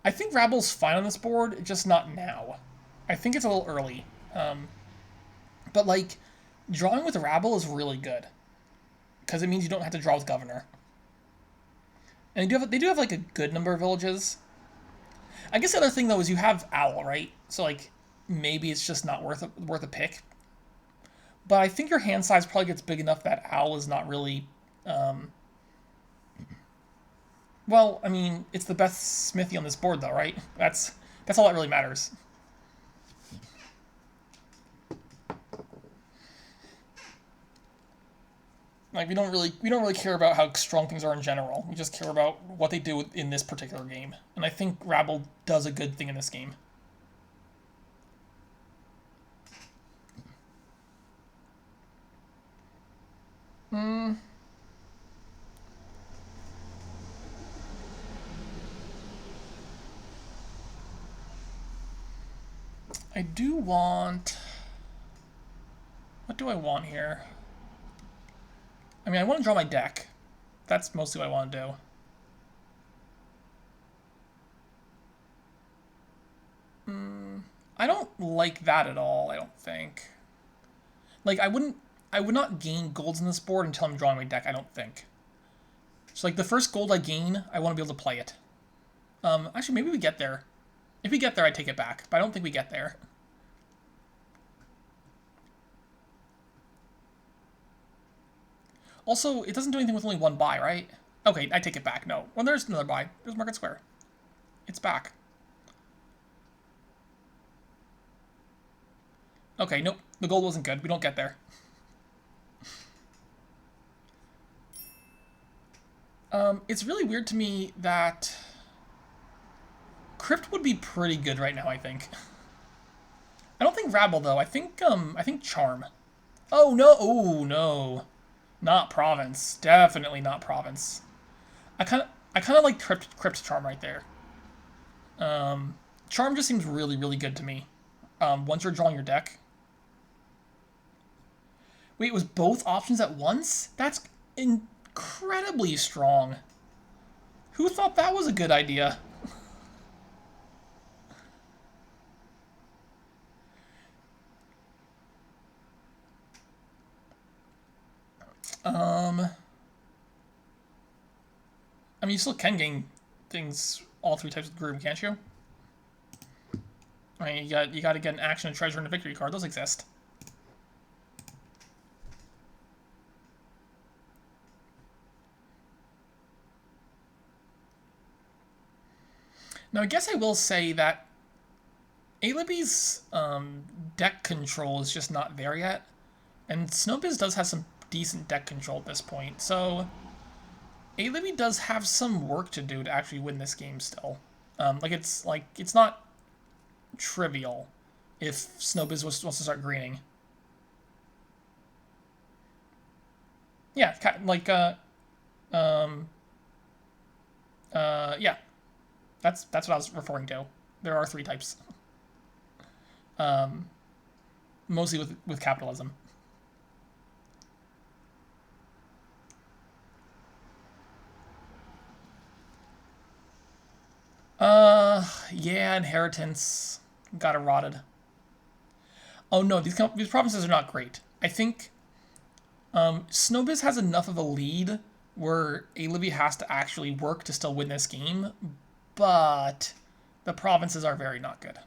Speaker 1: I think Rabble's fine on this board, just not now. I think it's a little early. But, like, drawing with Rabble is really good. Because it means you don't have to draw with Governor. And they do have like, a good number of villages. I guess the other thing, though, is you have Owl, right? So, like, maybe it's just not worth a pick. But I think your hand size probably gets big enough that Owl is not really... Well, I mean, it's the best smithy on this board, though, right? That's all that really matters. Like, we don't really care about how strong things are in general. We just care about what they do in this particular game. And I think Rabble does a good thing in this game. I do want... What do I want here? I mean, I want to draw my deck. That's mostly what I want to do. I don't like that at all, I don't think. Like, I would not gain golds in this board until I'm drawing my deck, I don't think. So, like, the first gold I gain, I want to be able to play it. Actually, maybe we get there. If we get there, I take it back, but I don't think we get there. Also, it doesn't do anything with only one buy, right? Okay, I take it back. No. Well, there's another buy. There's Market Square. It's back. Okay, nope. The gold wasn't good. We don't get there. It's really weird to me that... Crypt would be pretty good right now, I think. I don't think Rabble, though. I think Charm. Oh, no. Oh, no. Not Province. Definitely not Province. I kind of like Crypt Charm right there. Charm just seems really, really good to me. Once you're drawing your deck. Wait, it was both options at once? That's incredibly strong. Who thought that was a good idea? I mean, you still can gain things, all 3 types of Groom, can't you? I mean, you got to get an action, a treasure, and a victory card. Those exist. Now, I guess I will say that alibby's deck control is just not there yet, and snowbz does have some decent deck control at this point, so alibby does have some work to do to actually win this game still. It's not trivial if snowbz wants to start greening. Yeah, yeah. That's what I was referring to. There are 3 types. Mostly with capitalism. Yeah, inheritance got eroded. Oh no, these provinces are not great. I think snowbz has enough of a lead where alibby has to actually work to still win this game, but The provinces are very not good.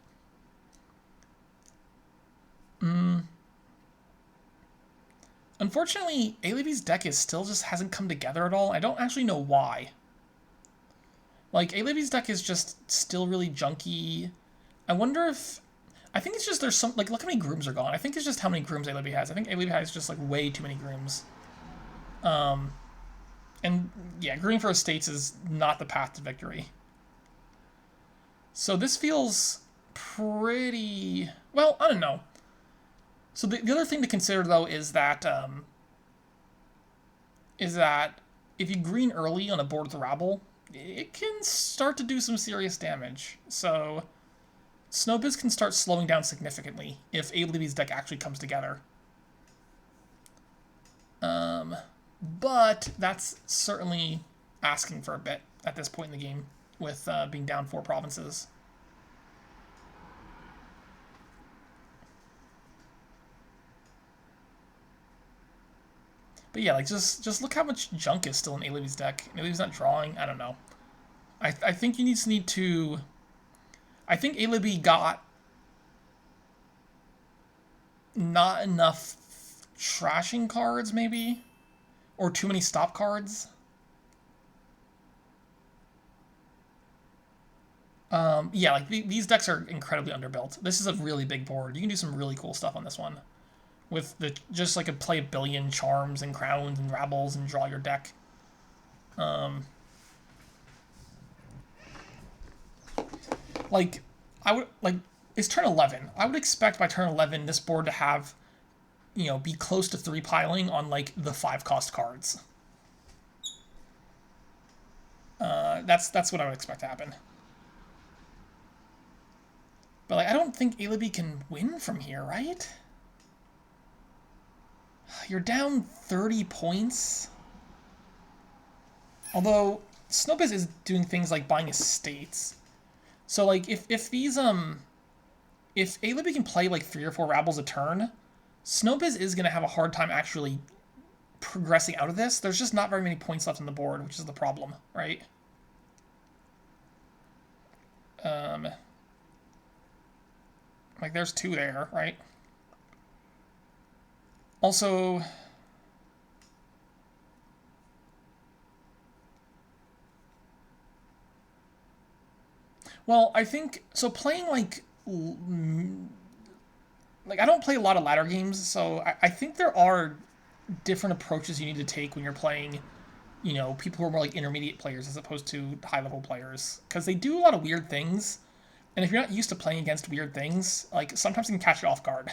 Speaker 1: Unfortunately, Alibby's deck is still just hasn't come together at all. I don't actually know why. Like, Alibby's deck is just still really junky. I wonder if... I think it's just there's some... Like, look how many Grooms are gone. I think it's just how many Grooms Alibby has. I think Alibby has just, like, way too many Grooms. And, yeah, Green for Estates is not the path to victory. So this feels pretty... Well, I don't know. So the other thing to consider, though, is that if you green early on a board with Rabble, it can start to do some serious damage. So snowbz can start slowing down significantly if Alibby's deck actually comes together. But that's certainly asking for a bit at this point in the game with being down 4 provinces. But yeah, like just look how much junk is still in Alibby's deck. Alibby's not drawing. I don't know. I think you need to. I think Alibby got not enough trashing cards, maybe, or too many stop cards. Yeah, like these decks are incredibly underbuilt. This is a really big board. You can do some really cool stuff on this one. With the just like play a billion charms and crowns and rabbles and draw your deck. Like I would like it's turn 11. I would expect by turn 11 this board to have, you know, be close to 3 piling on like the 5-cost cards. That's what I would expect to happen. But like I don't think Alibby can win from here, right? You're down 30 points. Although snowbz is doing things like buying estates. So like if Alibby can play like 3 or 4 rabbles a turn, snowbz is gonna have a hard time actually progressing out of this. There's just not very many points left on the board, which is the problem, right? Like there's 2 there, right? Also, well, I think so. Playing like I don't play a lot of ladder games, so I think there are different approaches you need to take when you're playing, you know, people who are more like intermediate players as opposed to high level players, because they do a lot of weird things, and if you're not used to playing against weird things, like sometimes you can catch you off guard.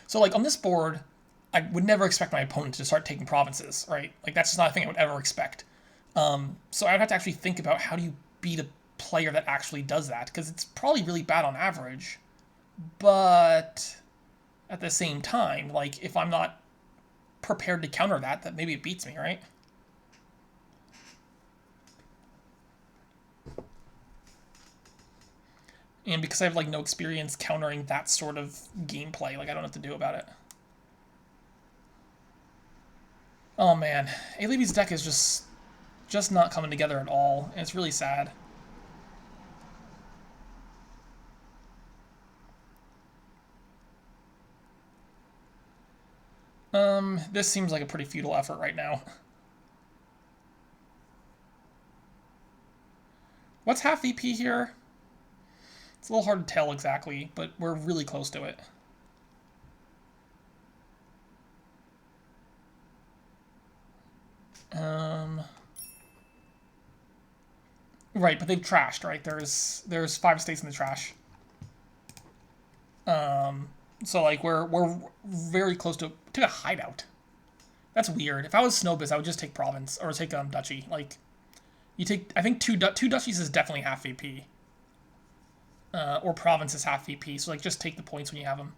Speaker 1: So, like, on this board, I would never expect my opponent to start taking provinces, right? Like, that's just not a thing I would ever expect. So I would have to actually think about how do you beat a player that actually does that, because it's probably really bad on average. But at the same time, like, if I'm not prepared to counter that, then maybe it beats me, right? And because I have, like, no experience countering that sort of gameplay, like, I don't know what to do about it. Oh, man. Alibby's deck is just not coming together at all, and it's really sad. This seems like a pretty futile effort right now. What's half VP here? It's a little hard to tell exactly, but we're really close to it. Right, but they've trashed, right? There's 5 states in the trash. So like we're very close to a hideout. That's weird. If I was snowbz, I would just take province or take duchy. Like you take, I think two duchies is definitely half VP. Or province is half VP. So like just take the points when you have them.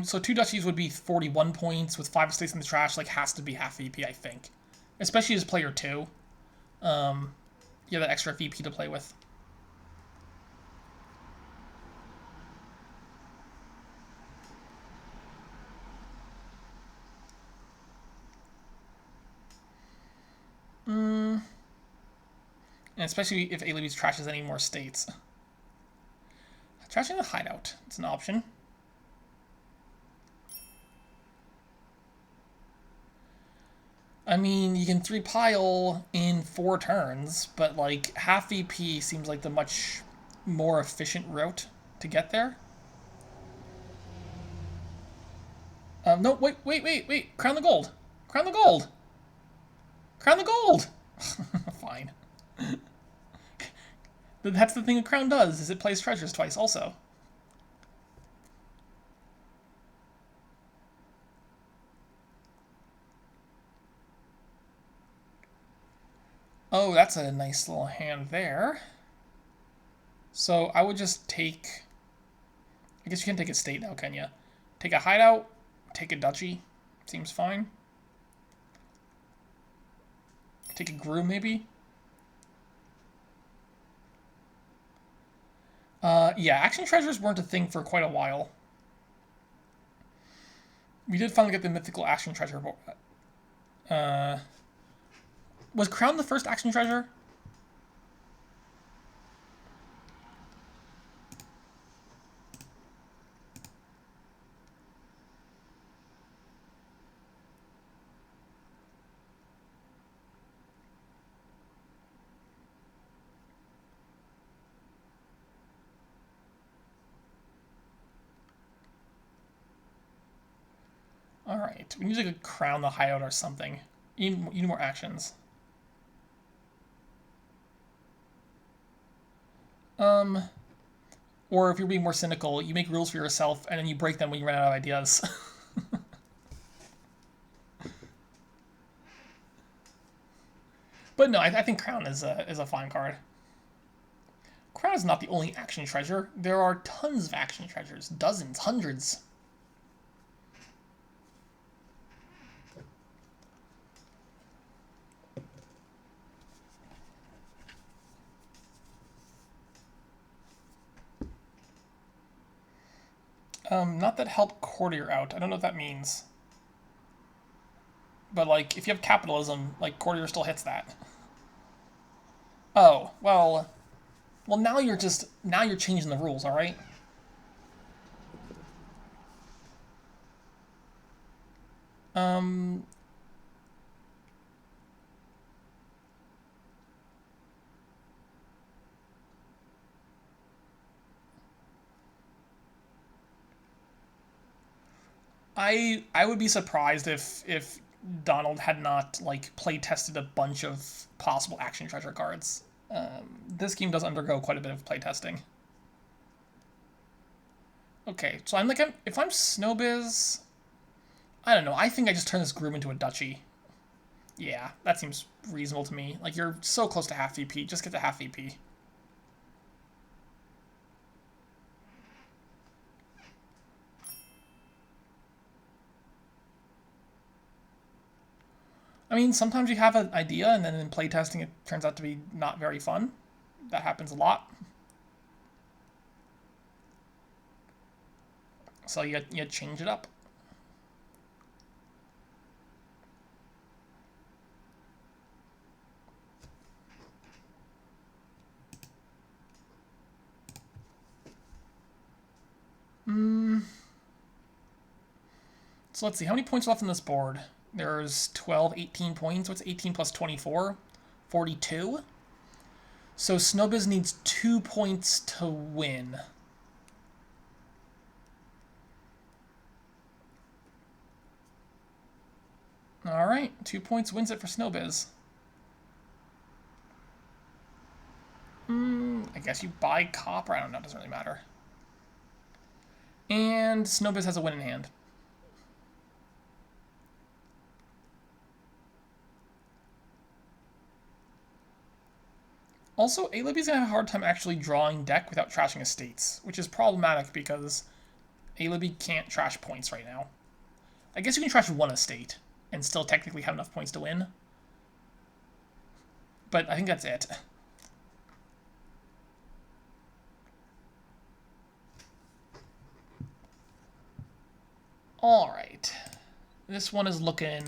Speaker 1: So 2 duchies would be 41 points with 5 states in the trash. Like has to be half VP, I think, especially as player 2. You have that extra VP to play with. And especially if alibby's trashes any more states. Trashing the hideout. It's an option. I mean, you can 3-pile in 4 turns, but like half VP seems like the much more efficient route to get there. No, wait. Crown the gold. Crown the gold. Crown the gold. Fine. That's the thing a crown does, is it plays treasures twice also. Oh, that's a nice little hand there. So I would just take... I guess you can take a state now, can you? Take a hideout, take a duchy. Seems fine. Take a groom, maybe? Yeah, action treasures weren't a thing for quite a while. We did finally get the mythical action treasure. Was Crown the first action treasure? Alright, we need to crown the hideout or something. You need more actions. Or if you're being more cynical, you make rules for yourself and then you break them when you run out of ideas. But no, I think Crown is a fine card. Crown is not the only action treasure. There are tons of action treasures. Dozens, hundreds. Not that help courtier out. I don't know what that means. But, like, if you have capitalism, like, courtier still hits that. Oh, well... Well, now you're changing the rules, alright? I would be surprised if Donald had not like play tested a bunch of possible action treasure cards. This game does undergo quite a bit of play testing. Okay, so if I'm snowbz, I don't know. I think I just turn this groom into a duchy. Yeah, that seems reasonable to me. Like, you're so close to half VP. Just get to half VP. I mean, sometimes you have an idea, and then in playtesting it turns out to be not very fun. That happens a lot. So you change it up. So let's see, how many points left on this board? There's 12, 18 points. What's 18 plus 24? 42. So snowbz needs 2 points to win. Alright, 2 points wins it for snowbz. I guess you buy copper. I don't know, it doesn't really matter. And snowbz has a win in hand. Also, alibby's gonna have a hard time actually drawing deck without trashing estates, which is problematic because alibby can't trash points right now. I guess you can trash one estate and still technically have enough points to win. But I think that's it. Alright. This one's looking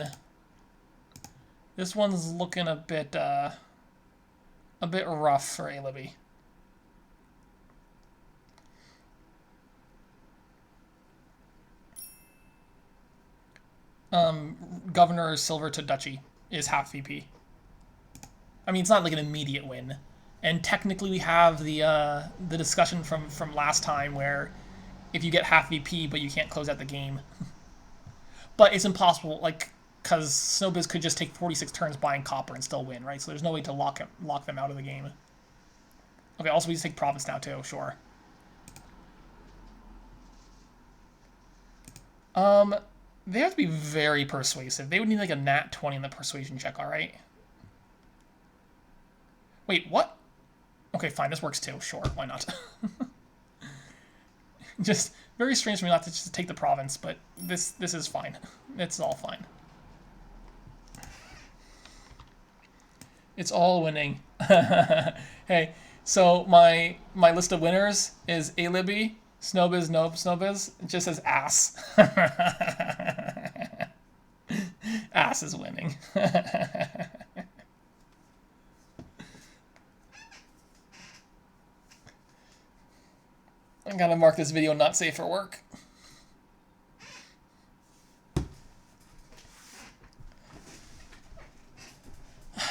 Speaker 1: a a bit rough for alibby. Governor Silver to Duchy is half VP. I mean, it's not like an immediate win. And technically we have the discussion from last time where if you get half VP but you can't close out the game. But it's impossible, like, because snowbz could just take 46 turns buying copper and still win, right? So there's no way to lock them out of the game. Okay, also we just take province now too, sure. They have to be very persuasive. They would need like a nat 20 in the persuasion check, alright? Wait, what? Okay, fine, this works too, sure, why not? Just very strange for me not to just take the province, but this is fine. It's all fine. It's all winning. Hey, so my list of winners is alibby, snowbz, nope, snowbz. It just says ass. Ass is winning. I'm gonna mark this video not safe for work.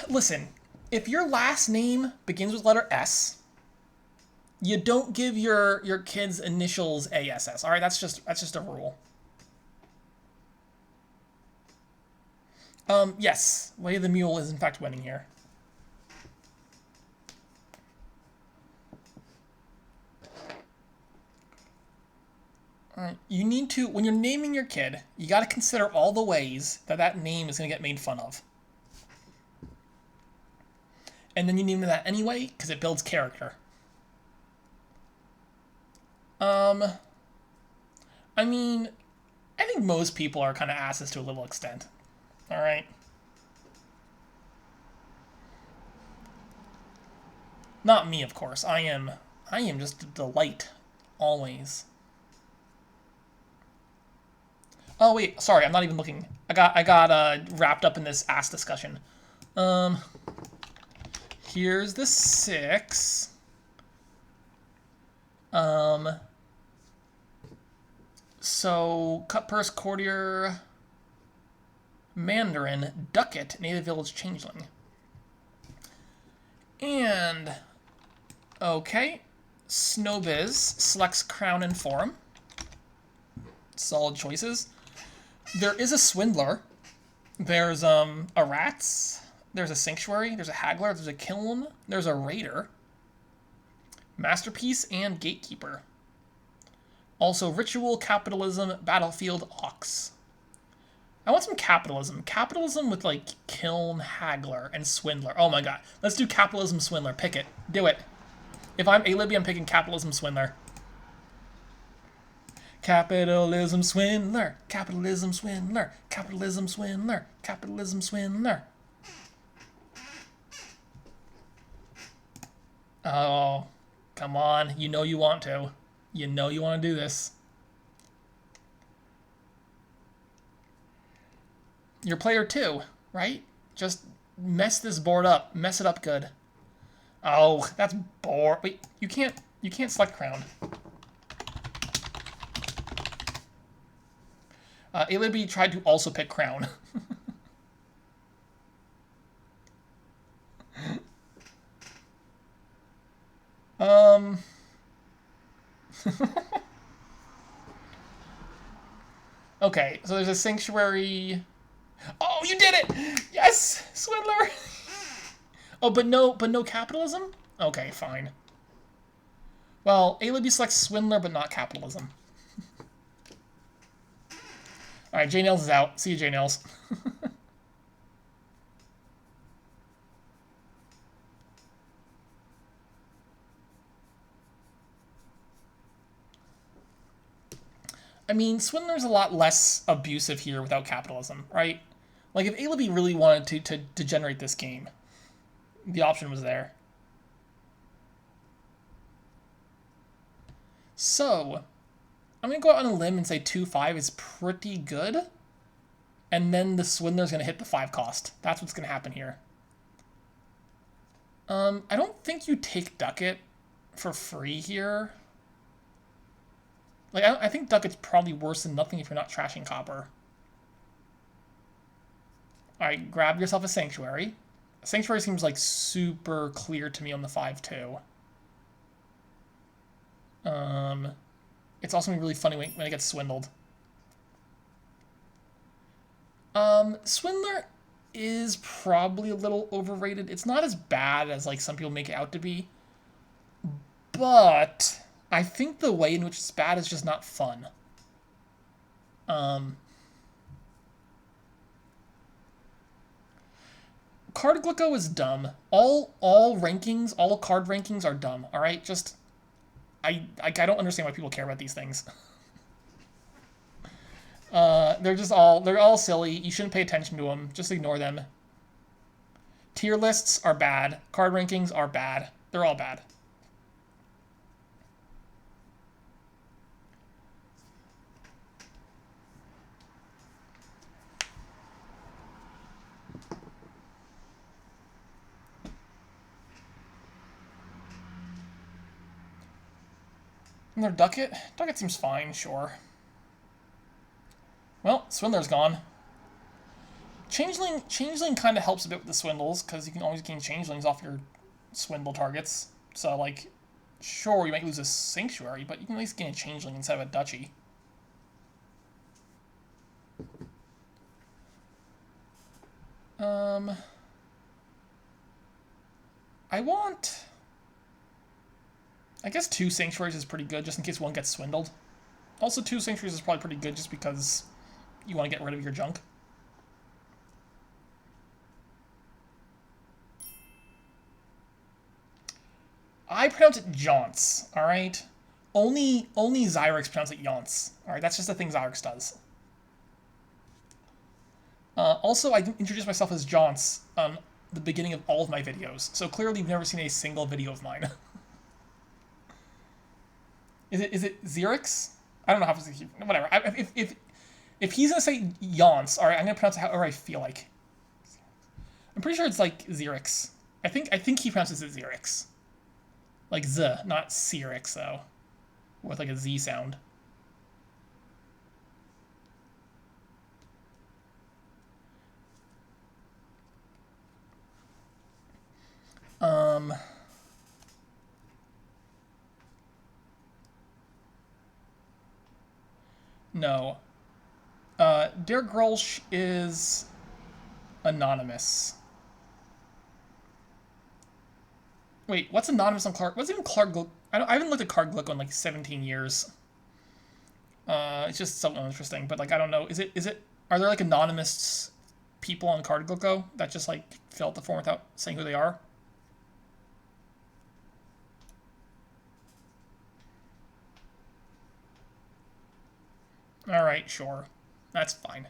Speaker 1: Listen, if your last name begins with letter S, you don't give your kids initials ASS. All right, that's just a rule. Yes, Way of the Mule is in fact winning here. All right, you need to, when you're naming your kid, you got to consider all the ways that name is going to get made fun of. And then you name that anyway, because it builds character. I mean, I think most people are kind of asses to a little extent. All right. Not me, of course. I am just a delight, always. Oh wait, sorry, I'm not even looking. I got wrapped up in this ass discussion. Here's the 6. So Cutpurse, Courtier, Mandarin, Ducat, Native Village Changeling. And okay, snowbz selects Crown and Forum. Solid choices. There is a Swindler. There's a Rats. There's a Sanctuary. There's a Haggler. There's a Kiln. There's a Raider. Masterpiece and Gatekeeper. Also Ritual, Capitalism, Battlefield, Ox. I want some capitalism. Capitalism with like Kiln, Haggler, and Swindler. Oh my god. Let's do Capitalism, Swindler. Pick it. Do it. If I'm alibby, I'm picking Capitalism, Swindler. Capitalism Swindler, Capitalism Swindler, Capitalism Swindler, Capitalism Swindler. Oh, come on. You know you want to. You know you want to do this. You're player 2, right? Just mess this board up. Mess it up good. Oh, that's bored. Wait, you can't select Crown. Alibby tried to also pick Crown. Okay, so there's a Sanctuary. Oh, you did it! Yes, Swindler. Oh, but no capitalism? Okay, fine. Well, alibby selects Swindler, but not capitalism. Alright, J-Nails is out. See you, J-Nails. I mean, Swindler's a lot less abusive here without capitalism, right? Like, if alibby really wanted to generate this game, the option was there. So, I'm going to go out on a limb and say 2-5 is pretty good. And then the Swindler's going to hit the 5 cost. That's what's going to happen here. I don't think you take Ducat for free here. Like, I think Ducat's probably worse than nothing if you're not trashing copper. Alright, grab yourself a Sanctuary. Sanctuary seems like super clear to me on the 5-2. It's also really funny when it gets swindled. Swindler is probably a little overrated. It's not as bad as like some people make it out to be. But I think the way in which it's bad is just not fun. Card Glicko is dumb. All rankings, all card rankings are dumb. All right, just I don't understand why people care about these things. They're all silly. You shouldn't pay attention to them. Just ignore them. Tier lists are bad. Card rankings are bad. They're all bad. And their Ducat? Ducat seems fine, sure. Well, Swindler's gone. Changeling kind of helps a bit with the swindles, because you can always gain Changelings off your swindle targets. So, like, sure, you might lose a Sanctuary, but you can at least gain a Changeling instead of a Duchy. I guess 2 Sanctuaries is pretty good, just in case one gets swindled. Also, 2 Sanctuaries is probably pretty good, just because you want to get rid of your junk. I pronounce it Jaunts, alright? Only Xyrix pronounces it Yaunts. Alright, that's just a thing Xyrix does. Also, I introduced myself as Jaunts on the beginning of all of my videos, so clearly you've never seen a single video of mine. Is it Xyrix? I don't know how to say it. Whatever. If he's gonna say Yaunts, alright, I'm gonna pronounce it however I feel like. I'm pretty sure it's like Xyrix. I think he pronounces it Xyrix. Like Z, not Xyrix though. With like a Z sound. No. Der Grolsch is anonymous. Wait, what's anonymous on Clark? What's even Clark Glick? I haven't looked at Card Glick in like 17 years. It's just so uninteresting. But like, I don't know. Are there like anonymous people on Card Glicko that just like fill out the form without saying who they are? Alright, sure. That's fine.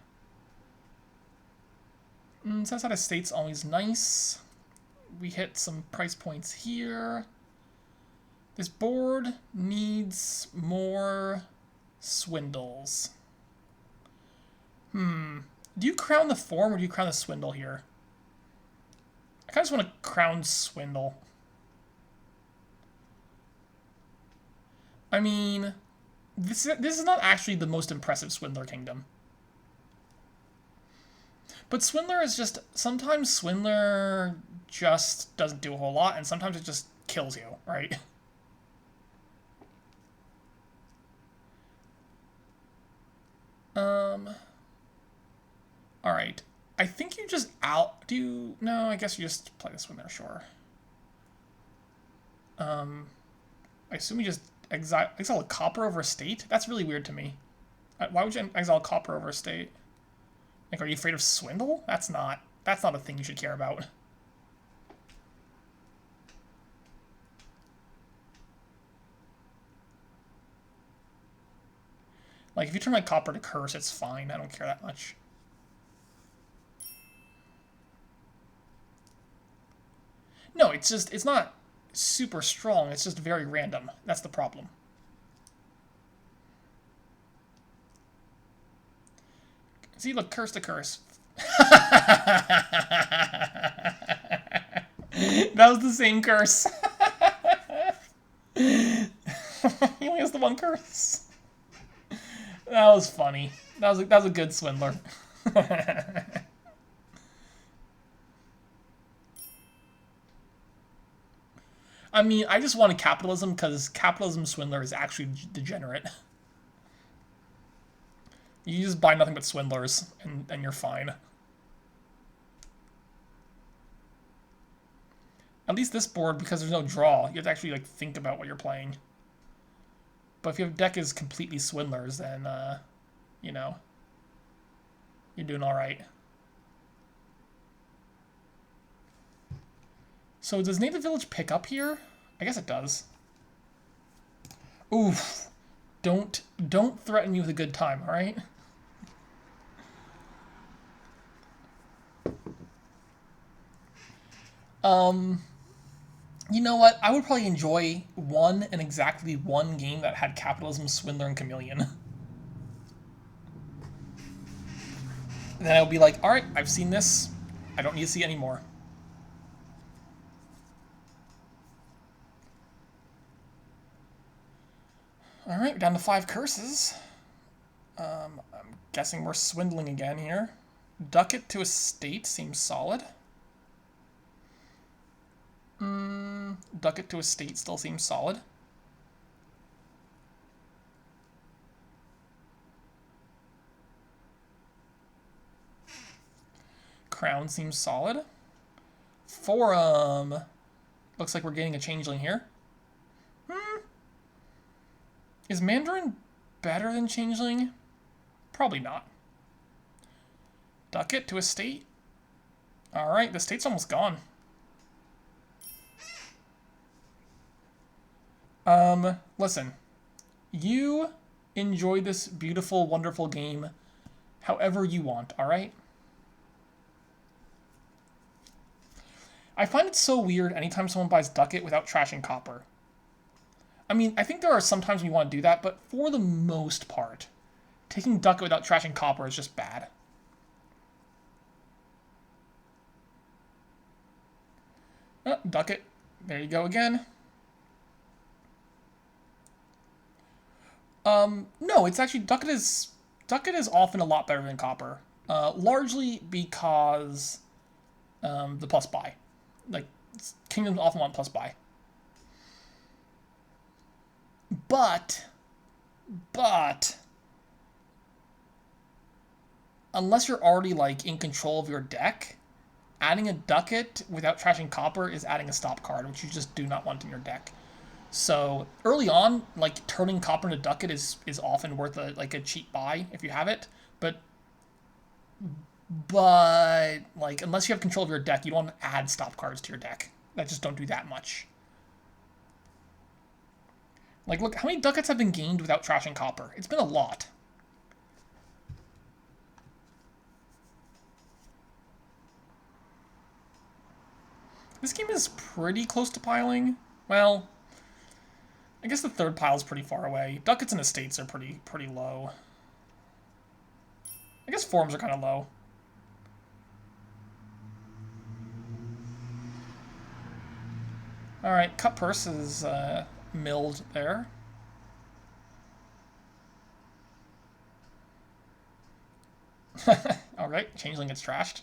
Speaker 1: South side of state's always nice. We hit some price points here. This board needs more swindles. Do you crown the form or do you crown the swindle here? I kind of just want to crown swindle. I mean, this is not actually the most impressive Swindler Kingdom. But Swindler is just... Sometimes Swindler just doesn't do a whole lot, and sometimes it just kills you, right? Alright. I think you just No, I guess you just play the Swindler, sure. I assume you just exile a copper over a state? That's really weird to me. Why would you exile a copper over a state? Like, are you afraid of swindle? That's not a thing you should care about. Like, if you turn my copper to curse, it's fine. I don't care that much. No, it's not super strong. It's just very random. That's the problem. See, look, curse to curse. That was the same curse. He only has the one curse. That was funny. That was a good swindler. I mean, I just wanted capitalism because capitalism swindler is actually degenerate. You just buy nothing but swindlers, and you're fine. At least this board, because there's no draw, you have to actually like think about what you're playing. But if your deck is completely swindlers, then, you know, you're doing all right. So does Name the Village pick up here? I guess it does. Oof. Don't threaten me with a good time, all right? You know what? I would probably enjoy one and exactly one game that had Capitalism, Swindler, and Chameleon. Then I would be like, all right, I've seen this. I don't need to see any more. All right, we're down to 5 curses. I'm guessing we're swindling again here. Duck it to a state seems solid. Duck it to a state still seems solid. Crown seems solid. Forum. Looks like we're getting a changeling here. Is Mandarin better than changeling? Probably not. Duck it to a state. Alright, the state's almost gone. Listen. You enjoy this beautiful, wonderful game however you want, alright? I find it so weird anytime someone buys Ducat without trashing Copper. I mean, I think there are some times when you want to do that, but for the most part, taking Ducat without trashing Copper is just bad. Oh, Ducat. There you go again. No, it's actually Ducat is often a lot better than Copper. Largely because the plus buy. Like, Kingdoms often want plus buy. But unless you're already like in control of your deck, adding a Ducat without trashing Copper is adding a stop card, which you just do not want in your deck. So early on, like turning Copper into Ducat is often worth a cheap buy if you have it, but like unless you have control of your deck, you don't want to add stop cards to your deck. That just don't do that much. Like, look, how many Ducats have been gained without trashing Copper? It's been a lot. This game is pretty close to piling. Well, I guess the third pile is pretty far away. Ducats and Estates are pretty low. I guess Forms are kind of low. Alright, Cut Purse is milled there. Alright, Changeling gets trashed.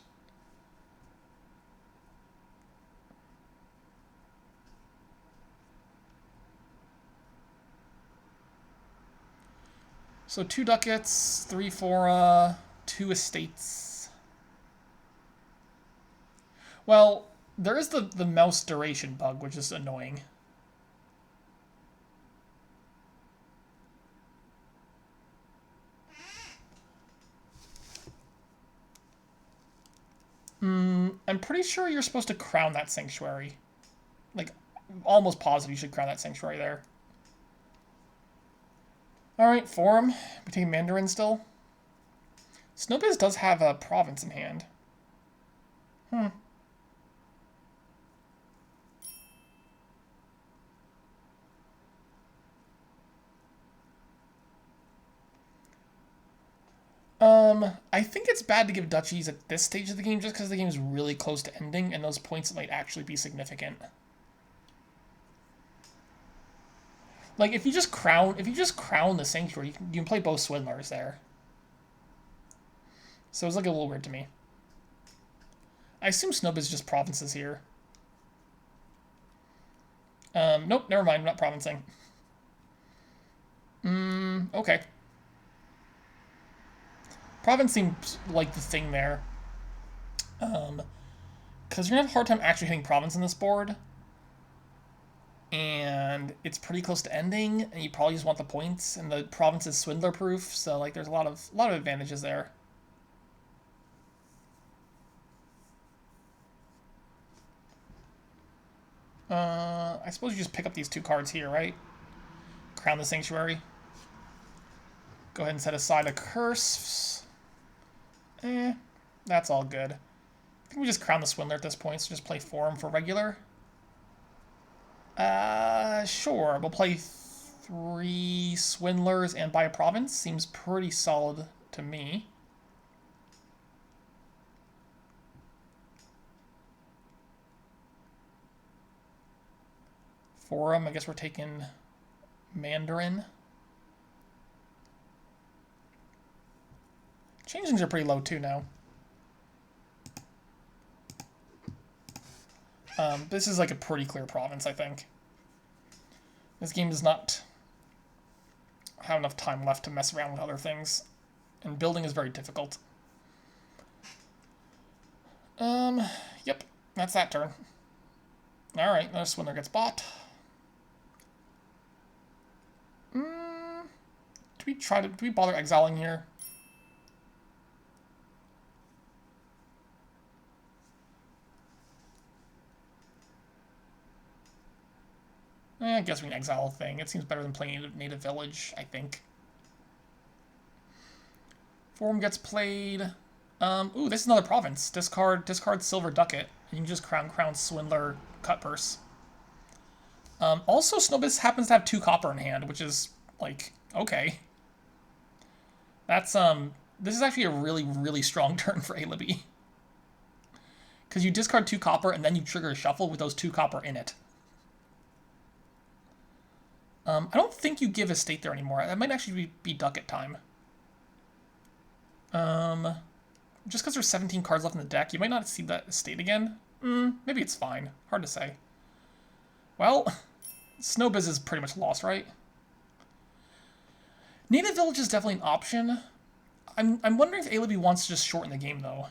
Speaker 1: So 2 Ducats, 3 Fora, 2 Estates. Well, there is the mouse duration bug, which is annoying. I'm pretty sure you're supposed to crown that Sanctuary. Like, almost positive you should crown that Sanctuary there. Alright, Forum. We take Mandarin still. snowbz does have a province in hand. I think it's bad to give duchies at this stage of the game just because the game is really close to ending and those points might actually be significant. Like if you just crown the sanctuary, you can play both swindlers there. So it's like a little weird to me. I assume snowbz is just provinces here. Nope, never mind, I'm not provincing. Okay. Province seems like the thing there. Because you're gonna have a hard time actually hitting province in this board. And it's pretty close to ending, and you probably just want the points, and the province is swindler proof, so like there's a lot of advantages there. I suppose you just pick up these 2 cards here, right? Crown the Sanctuary. Go ahead and set aside a curse. That's all good. I think we just crown the Swindler at this point, so just play Forum for regular. Sure. We'll play 3 Swindlers and buy a province. Seems pretty solid to me. Forum, I guess we're taking Mandarin. Changelings are pretty low too now. This is like a pretty clear province, I think. This game does not have enough time left to mess around with other things, and building is very difficult. Yep, that's that turn. Alright, another Swindler gets bought. Do we bother exiling here? I guess we can exile a thing. It seems better than playing Native Village, I think. Forum gets played. Ooh, this is another province. Discard Silver Ducat. And you can just crown Swindler Cut Purse. Also, snowbz happens to have 2 copper in hand, which is, like, okay. That's, this is actually a really, really strong turn for alibby. Because you discard 2 copper and then you trigger a shuffle with those 2 copper in it. I don't think you give estate there anymore. That might actually be ducat time. Just because there's 17 cards left in the deck, you might not see that estate again. Maybe it's fine. Hard to say. Well, snowbz is pretty much lost, right? Native Village is definitely an option. I'm wondering if alibby wants to just shorten the game, though.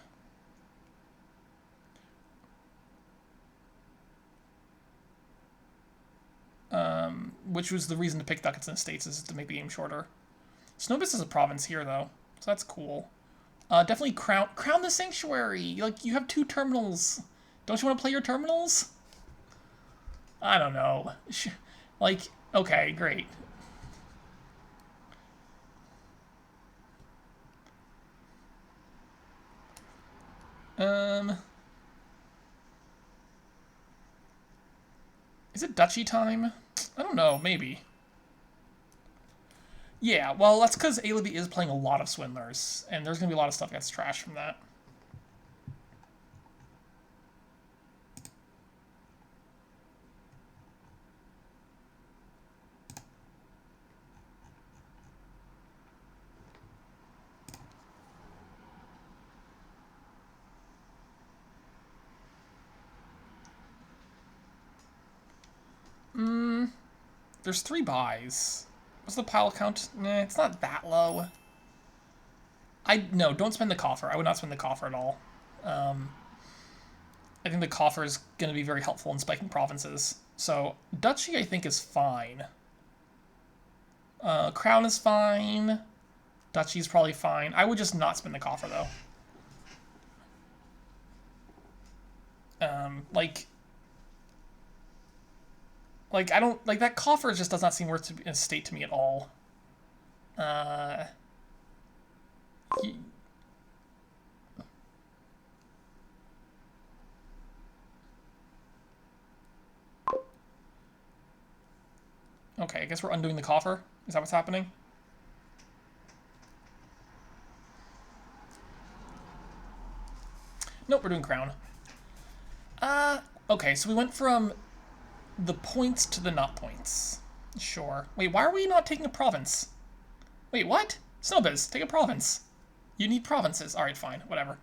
Speaker 1: Which was the reason to pick ducats and estates, is to make the game shorter. snowbz is a province here, though, so that's cool. Definitely crown the Sanctuary. Like, you have 2 terminals. Don't you want to play your terminals? I don't know. Like, okay, great. Is it duchy time? I don't know, maybe. Yeah, well, that's because alibby is playing a lot of Swindlers, and there's going to be a lot of stuff that gets trashed from that. There's 3 buys. What's the pile count? Nah, it's not that low. No, don't spend the coffer. I would not spend the coffer at all. I think the coffer is going to be very helpful in spiking provinces. So, duchy, I think, is fine. Crown is fine. Duchy is probably fine. I would just not spend the coffer, though. Like, I don't... Like, that coffer just does not seem worth an estate to me at all. Okay, I guess we're undoing the coffer. Is that what's happening? Nope, we're doing crown. Okay, so we went from the points to the not points. Sure. Wait, why are we not taking a province? Wait, what? snowbz, take a province. You need provinces. Alright, fine. Whatever.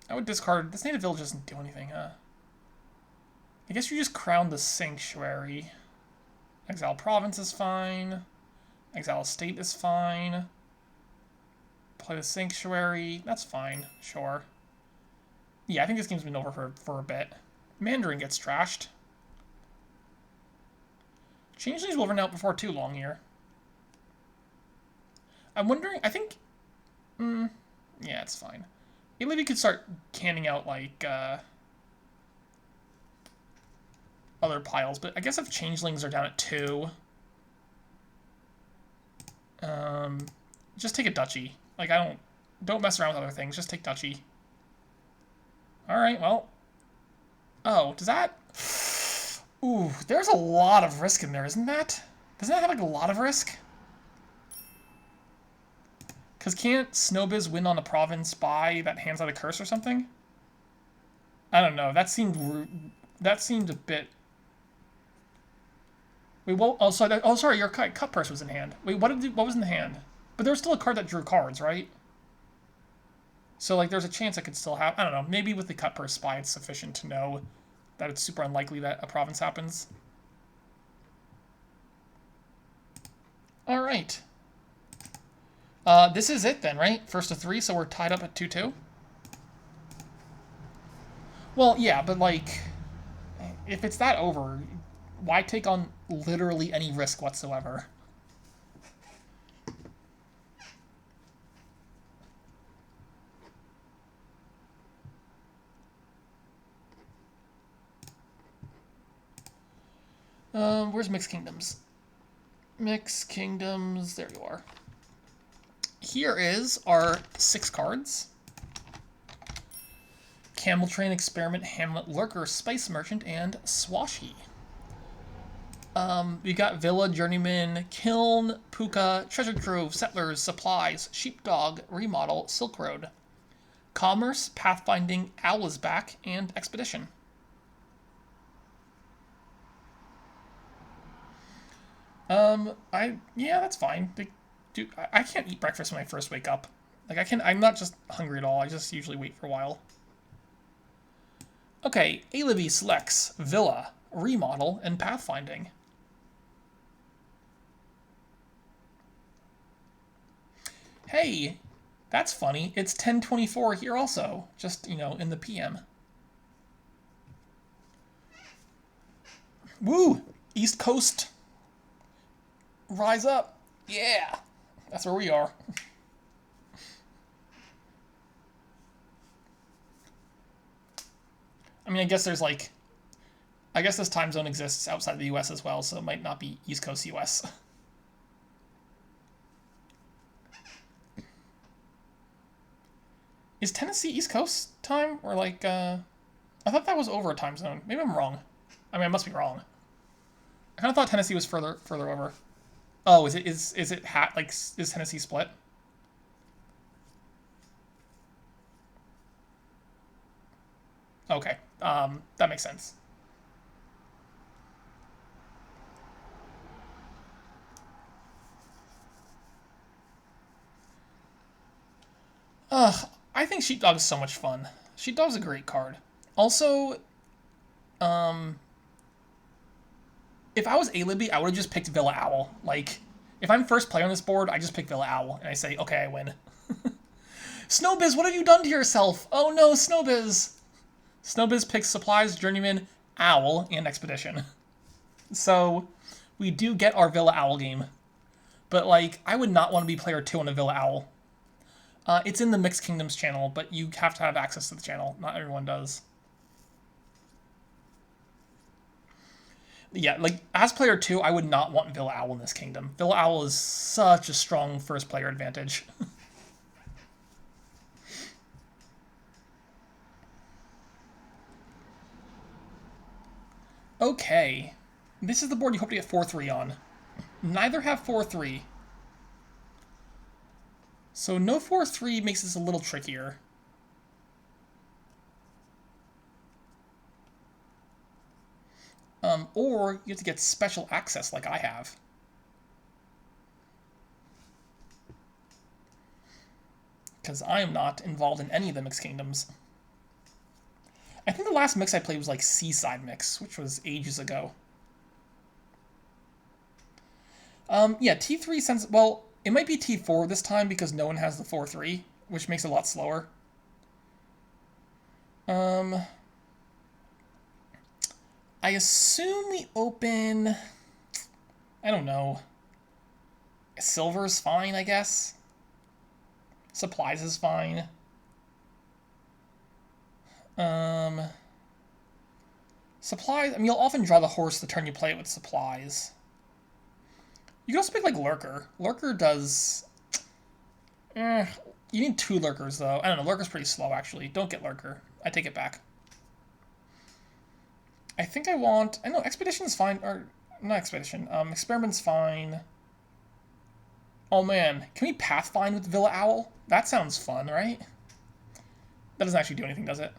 Speaker 1: I would discard... This native village doesn't do anything, huh? I guess you just crown the sanctuary. Exile province is fine. Exile state is fine. Play the sanctuary. That's fine. Sure. Yeah, I think this game's been over for a bit. Mandarin gets trashed. Changelings will run out before too long here. I'm wondering... I think... yeah, it's fine. Maybe we could start canning out, like, other piles, but I guess if changelings are down at 2... just take a duchy. Like, don't mess around with other things, just take duchy. Alright, well... Oh, does that... Ooh, there's a lot of risk in there, isn't that? Doesn't that have, like, a lot of risk? Because can't snowbz win on a province by that hands out a curse or something? I don't know. That seemed a bit... Wait, well, oh, sorry, your cut purse was in hand. Wait, what was in the hand? But there was still a card that drew cards, right? So, like, there's a chance I could still have... I don't know. Maybe with the cut purse spy, it's sufficient to know that it's super unlikely that a province happens. All right. This is it then, right? First of 3, so we're tied up at 2-2. Well, yeah, but like, if it's that over, why take on literally any risk whatsoever? Where's Mixed Kingdoms? Mixed Kingdoms, there you are. Here is our 6 cards. Camel Train, Experiment, Hamlet, Lurker, Spice Merchant, and Swashy. We got Villa, Journeyman, Kiln, Puka, Treasure Trove, Settlers, Supplies, Sheepdog, Remodel, Silk Road. Commerce, Pathfinding, Owl is Back, and Expedition. Yeah, that's fine. Dude, I can't eat breakfast when I first wake up. Like, I'm not just hungry at all. I just usually wait for a while. Okay, alibby selects Villa, Remodel, and Pathfinding. Hey, that's funny. It's 10:24 here also. Just, you know, in the PM. Woo! East Coast. Rise up. Yeah! That's where we are. I mean, I guess there's like... I guess this time zone exists outside the US as well, so it might not be East Coast US. Is Tennessee East Coast time? Or like, I thought that was over a time zone. Maybe I'm wrong. I mean, I must be wrong. I kind of thought Tennessee was further over. Oh, is Tennessee split? Okay, that makes sense. I think Sheepdog is so much fun. Sheepdog's a great card. Also, if I was alibby, I would have just picked Villa Owl. Like, if I'm first player on this board, I just pick Villa Owl, and I say, okay, I win. snowbz, what have you done to yourself? Oh no, snowbz! snowbz picks Supplies, Journeyman, Owl, and Expedition. So, we do get our Villa Owl game. But, like, I would not want to be player 2 on a Villa Owl. It's in the Mixed Kingdoms channel, but you have to have access to the channel. Not everyone does. Yeah, like, as player 2, I would not want Villa Owl in this kingdom. Villa Owl is such a strong first player advantage. Okay. This is the board you hope to get 4-3 on. Neither have 4-3. So no 4-3 makes this a little trickier. Or you have to get special access like I have. Because I am not involved in any of the mixed kingdoms. I think the last mix I played was like Seaside Mix, which was ages ago. Yeah, T3 sends... Well, it might be T4 this time because no one has the 4-3, which makes it a lot slower. I assume we open... I don't know. Silver's fine, I guess. Supplies is fine. Supplies... I mean, you'll often draw the horse the turn you play it with supplies. You can also pick, like, Lurker. Lurker does... you need 2 Lurkers, though. I don't know, Lurker's pretty slow, actually. Don't get Lurker. I take it back. I think I want... I know, Expedition's fine, or... Not Expedition. Experiment's fine. Oh, man. Can we Pathfind with Villa Owl? That sounds fun, right? That doesn't actually do anything, does it?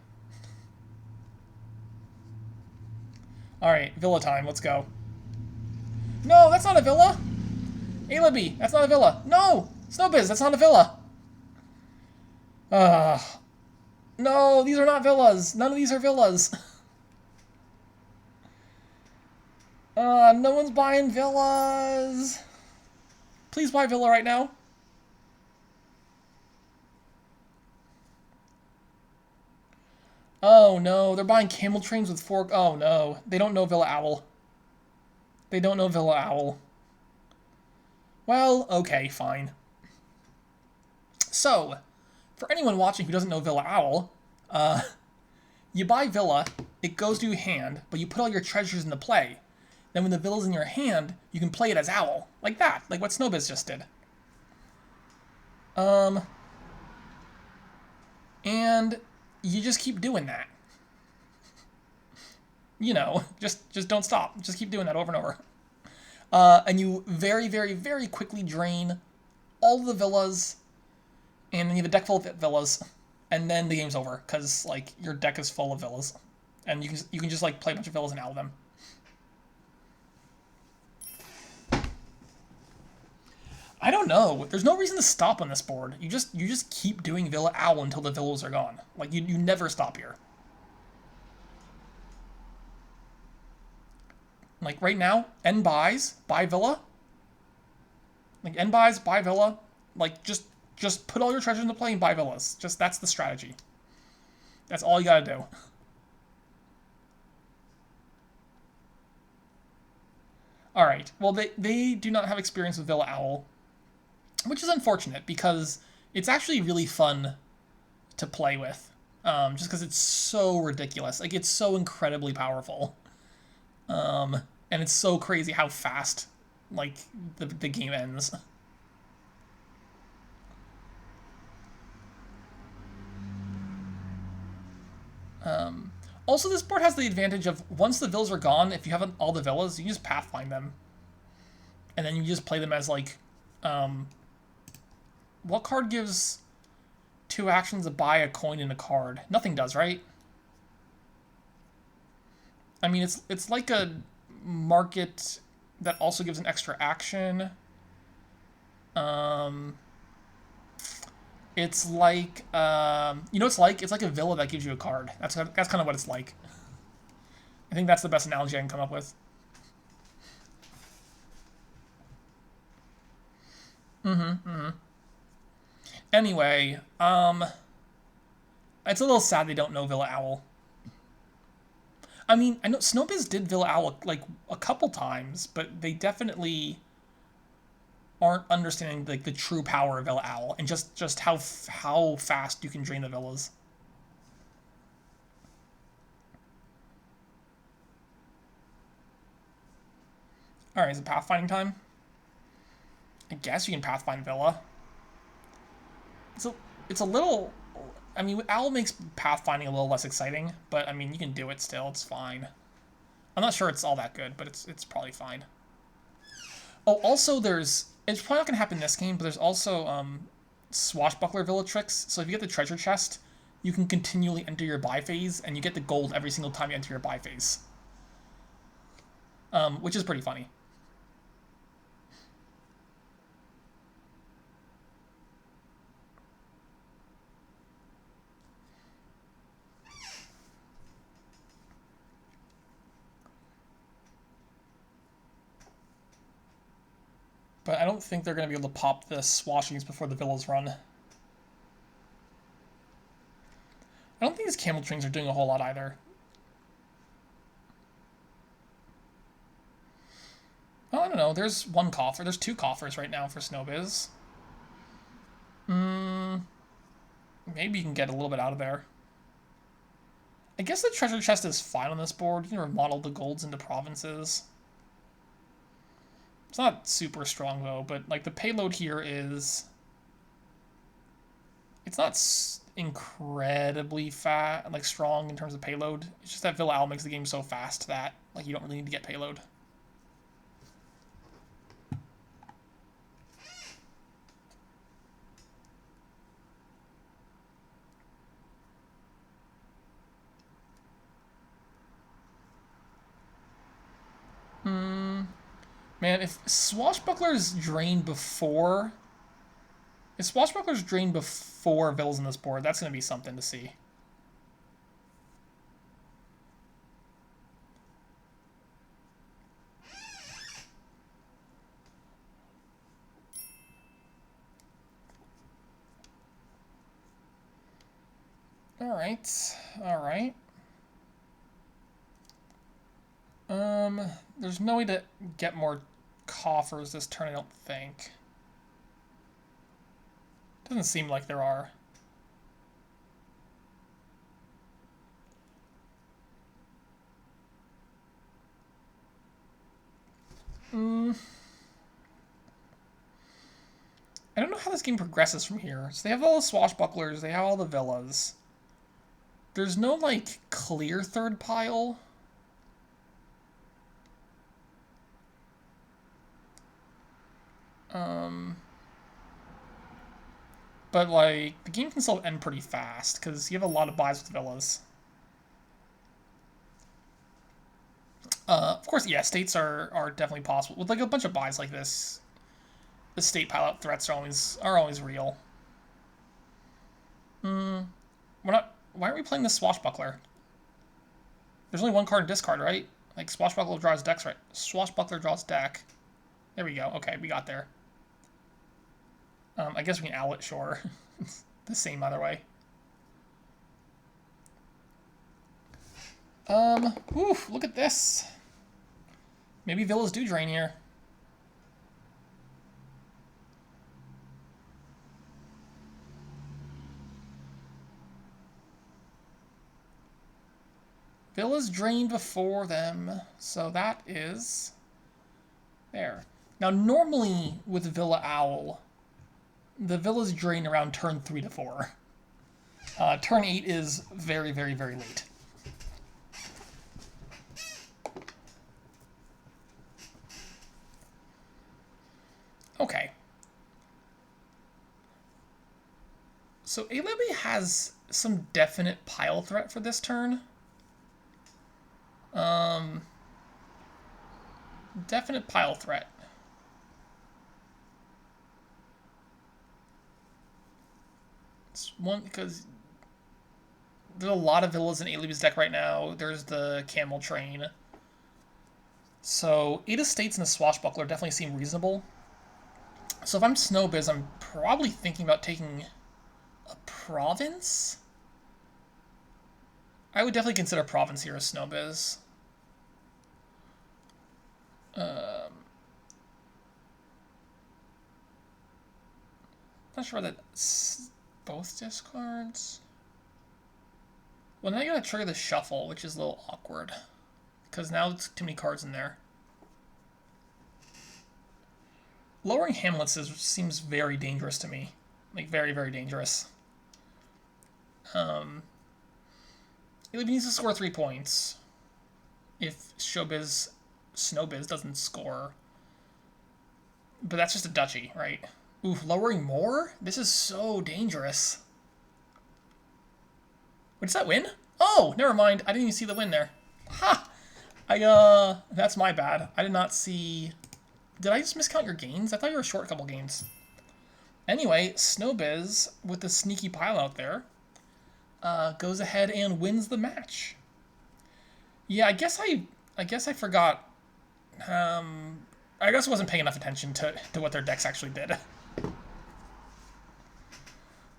Speaker 1: Alright, Villa time. Let's go. No, that's not a Villa! Alibby, that's not a Villa. No! snowbz, that's not a Villa. No, these are not villas. None of these are villas. No one's buying villas. Please buy Villa right now. Oh no, they're buying camel trains with 4... Oh no, they don't know Villa Owl. They don't know Villa Owl. Well, okay, fine. So, for anyone watching who doesn't know Villa Owl, you buy Villa, it goes to your hand, but you put all your treasures into play. Then when the Villa's in your hand, you can play it as Owl. Like that, like what snowbz just did. And you just keep doing that. You know, just don't stop. Just keep doing that over and over. And you very, very, very quickly drain all the villas, and then you have a deck full of villas, and then the game's over, because, like, your deck is full of villas. And you can just, like, play a bunch of villas and owl them. I don't know. There's no reason to stop on this board. You just keep doing Villa Owl until the villas are gone. Like, you never stop here. Like, right now, N buys, buy Villa. Like, N buys, buy Villa. Like, just put all your treasures into play and buy villas. That's the strategy. That's all you gotta do. Alright, well, they do not have experience with Villa Owl, which is unfortunate, because it's actually really fun to play with. Just because it's so ridiculous. Like, it's so incredibly powerful. And it's so crazy how fast, like, the game ends. Also, this board has the advantage of, once the villas are gone, if you have all the villas, you can just Pathfind them. And then you just play them as, like, what card gives 2 actions to buy a coin and a card? Nothing does, right? I mean, it's like a market that also gives an extra action. It's like, you know what it's like? It's like a villa that gives you a card. That's kind of what it's like. I think that's the best analogy I can come up with. Anyway, it's a little sad they don't know Villa Owl. I mean, I know snowbz did Villa Owl, like, a couple times, but they definitely aren't understanding, like, the true power of Villa Owl, and just how fast you can drain the villas. Alright, is it Pathfinding time? I guess you can Pathfind Villa. It's a little... I mean, Owl makes Pathfinding a little less exciting, but, I mean, you can do it still. It's fine. I'm not sure it's all that good, but it's probably fine. Oh, also it's probably not gonna happen in this game, but there's also swashbuckler villa tricks. So if you get the treasure chest, you can continually enter your buy phase, and you get the gold every single time you enter your buy phase, which is pretty funny. But I don't think they're going to be able to pop the swashings before the villas run. I don't think these camel trains are doing a whole lot either. Oh, I don't know. There's one coffer. There's two coffers right now for snowbz. Maybe you can get a little bit out of there. I guess the treasure chest is fine on this board. You can remodel the golds into provinces. It's not super strong, though, but, like, the payload here is... It's not incredibly strong in terms of payload. It's just that Villa Owl makes the game so fast that, like, you don't really need to get payload. Man, if Swashbuckler's drained before... If Swashbuckler's drained before Villas on this board, that's going to be something to see. Alright, alright. There's no way to get more coffers this turn, I don't think. Doesn't seem like there are. I don't know how this game progresses from here. So they have all the swashbucklers, they have all the villas. There's no, like, clear third pile. But, like, the game can still end pretty fast, because you have a lot of buys with villas. Of course, yeah, states are definitely possible. With, like, a bunch of buys like this, the state pile-out threats are always real. Why aren't we playing this swashbuckler? There's only one card in discard, right? Like, swashbuckler draws decks, right? Swashbuckler draws deck. There we go. Okay, we got there. I guess we can owl it, sure. The same either way. Oof, look at this. Maybe villas do drain here. Villas drained before them, so that is there. Now, normally with Villa Owl, the villas drain around turn 3 to 4. Turn 8 is very, very, very late. Okay. So alibby has some definite pile threat for this turn. Definite pile threat. It's one because there's a lot of villas in alibby's deck right now. There's the camel train. So 8 estates and a swashbuckler definitely seem reasonable. So if I'm snowbz, I'm probably thinking about taking a province. I would definitely consider province here as snowbz. Not sure that both discards. Well, now you gotta trigger the shuffle, which is a little awkward. Because now it's too many cards in there. Lowering hamlets seems very dangerous to me. Like, very, very dangerous. It needs to score 3 points. if snowbz doesn't score. But that's just a duchy, right? Ooh, lowering more? This is so dangerous. Wait, does that win? Oh, never mind. I didn't even see the win there. Ha! That's my bad. I did not see... Did I just miscount your gains? I thought you were short a couple gains. Anyway, snowbz, with the sneaky pile out there, goes ahead and wins the match. Yeah, I guess I forgot. I guess I wasn't paying enough attention to what their decks actually did.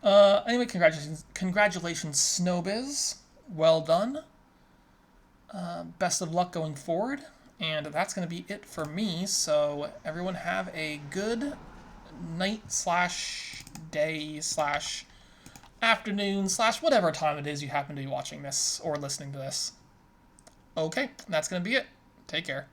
Speaker 1: Anyway, congratulations, snowbz. Well done. Best of luck going forward. And that's going to be it for me. So everyone have a good night / day / afternoon / whatever time it is you happen to be watching this or listening to this. Okay, that's going to be it. Take care.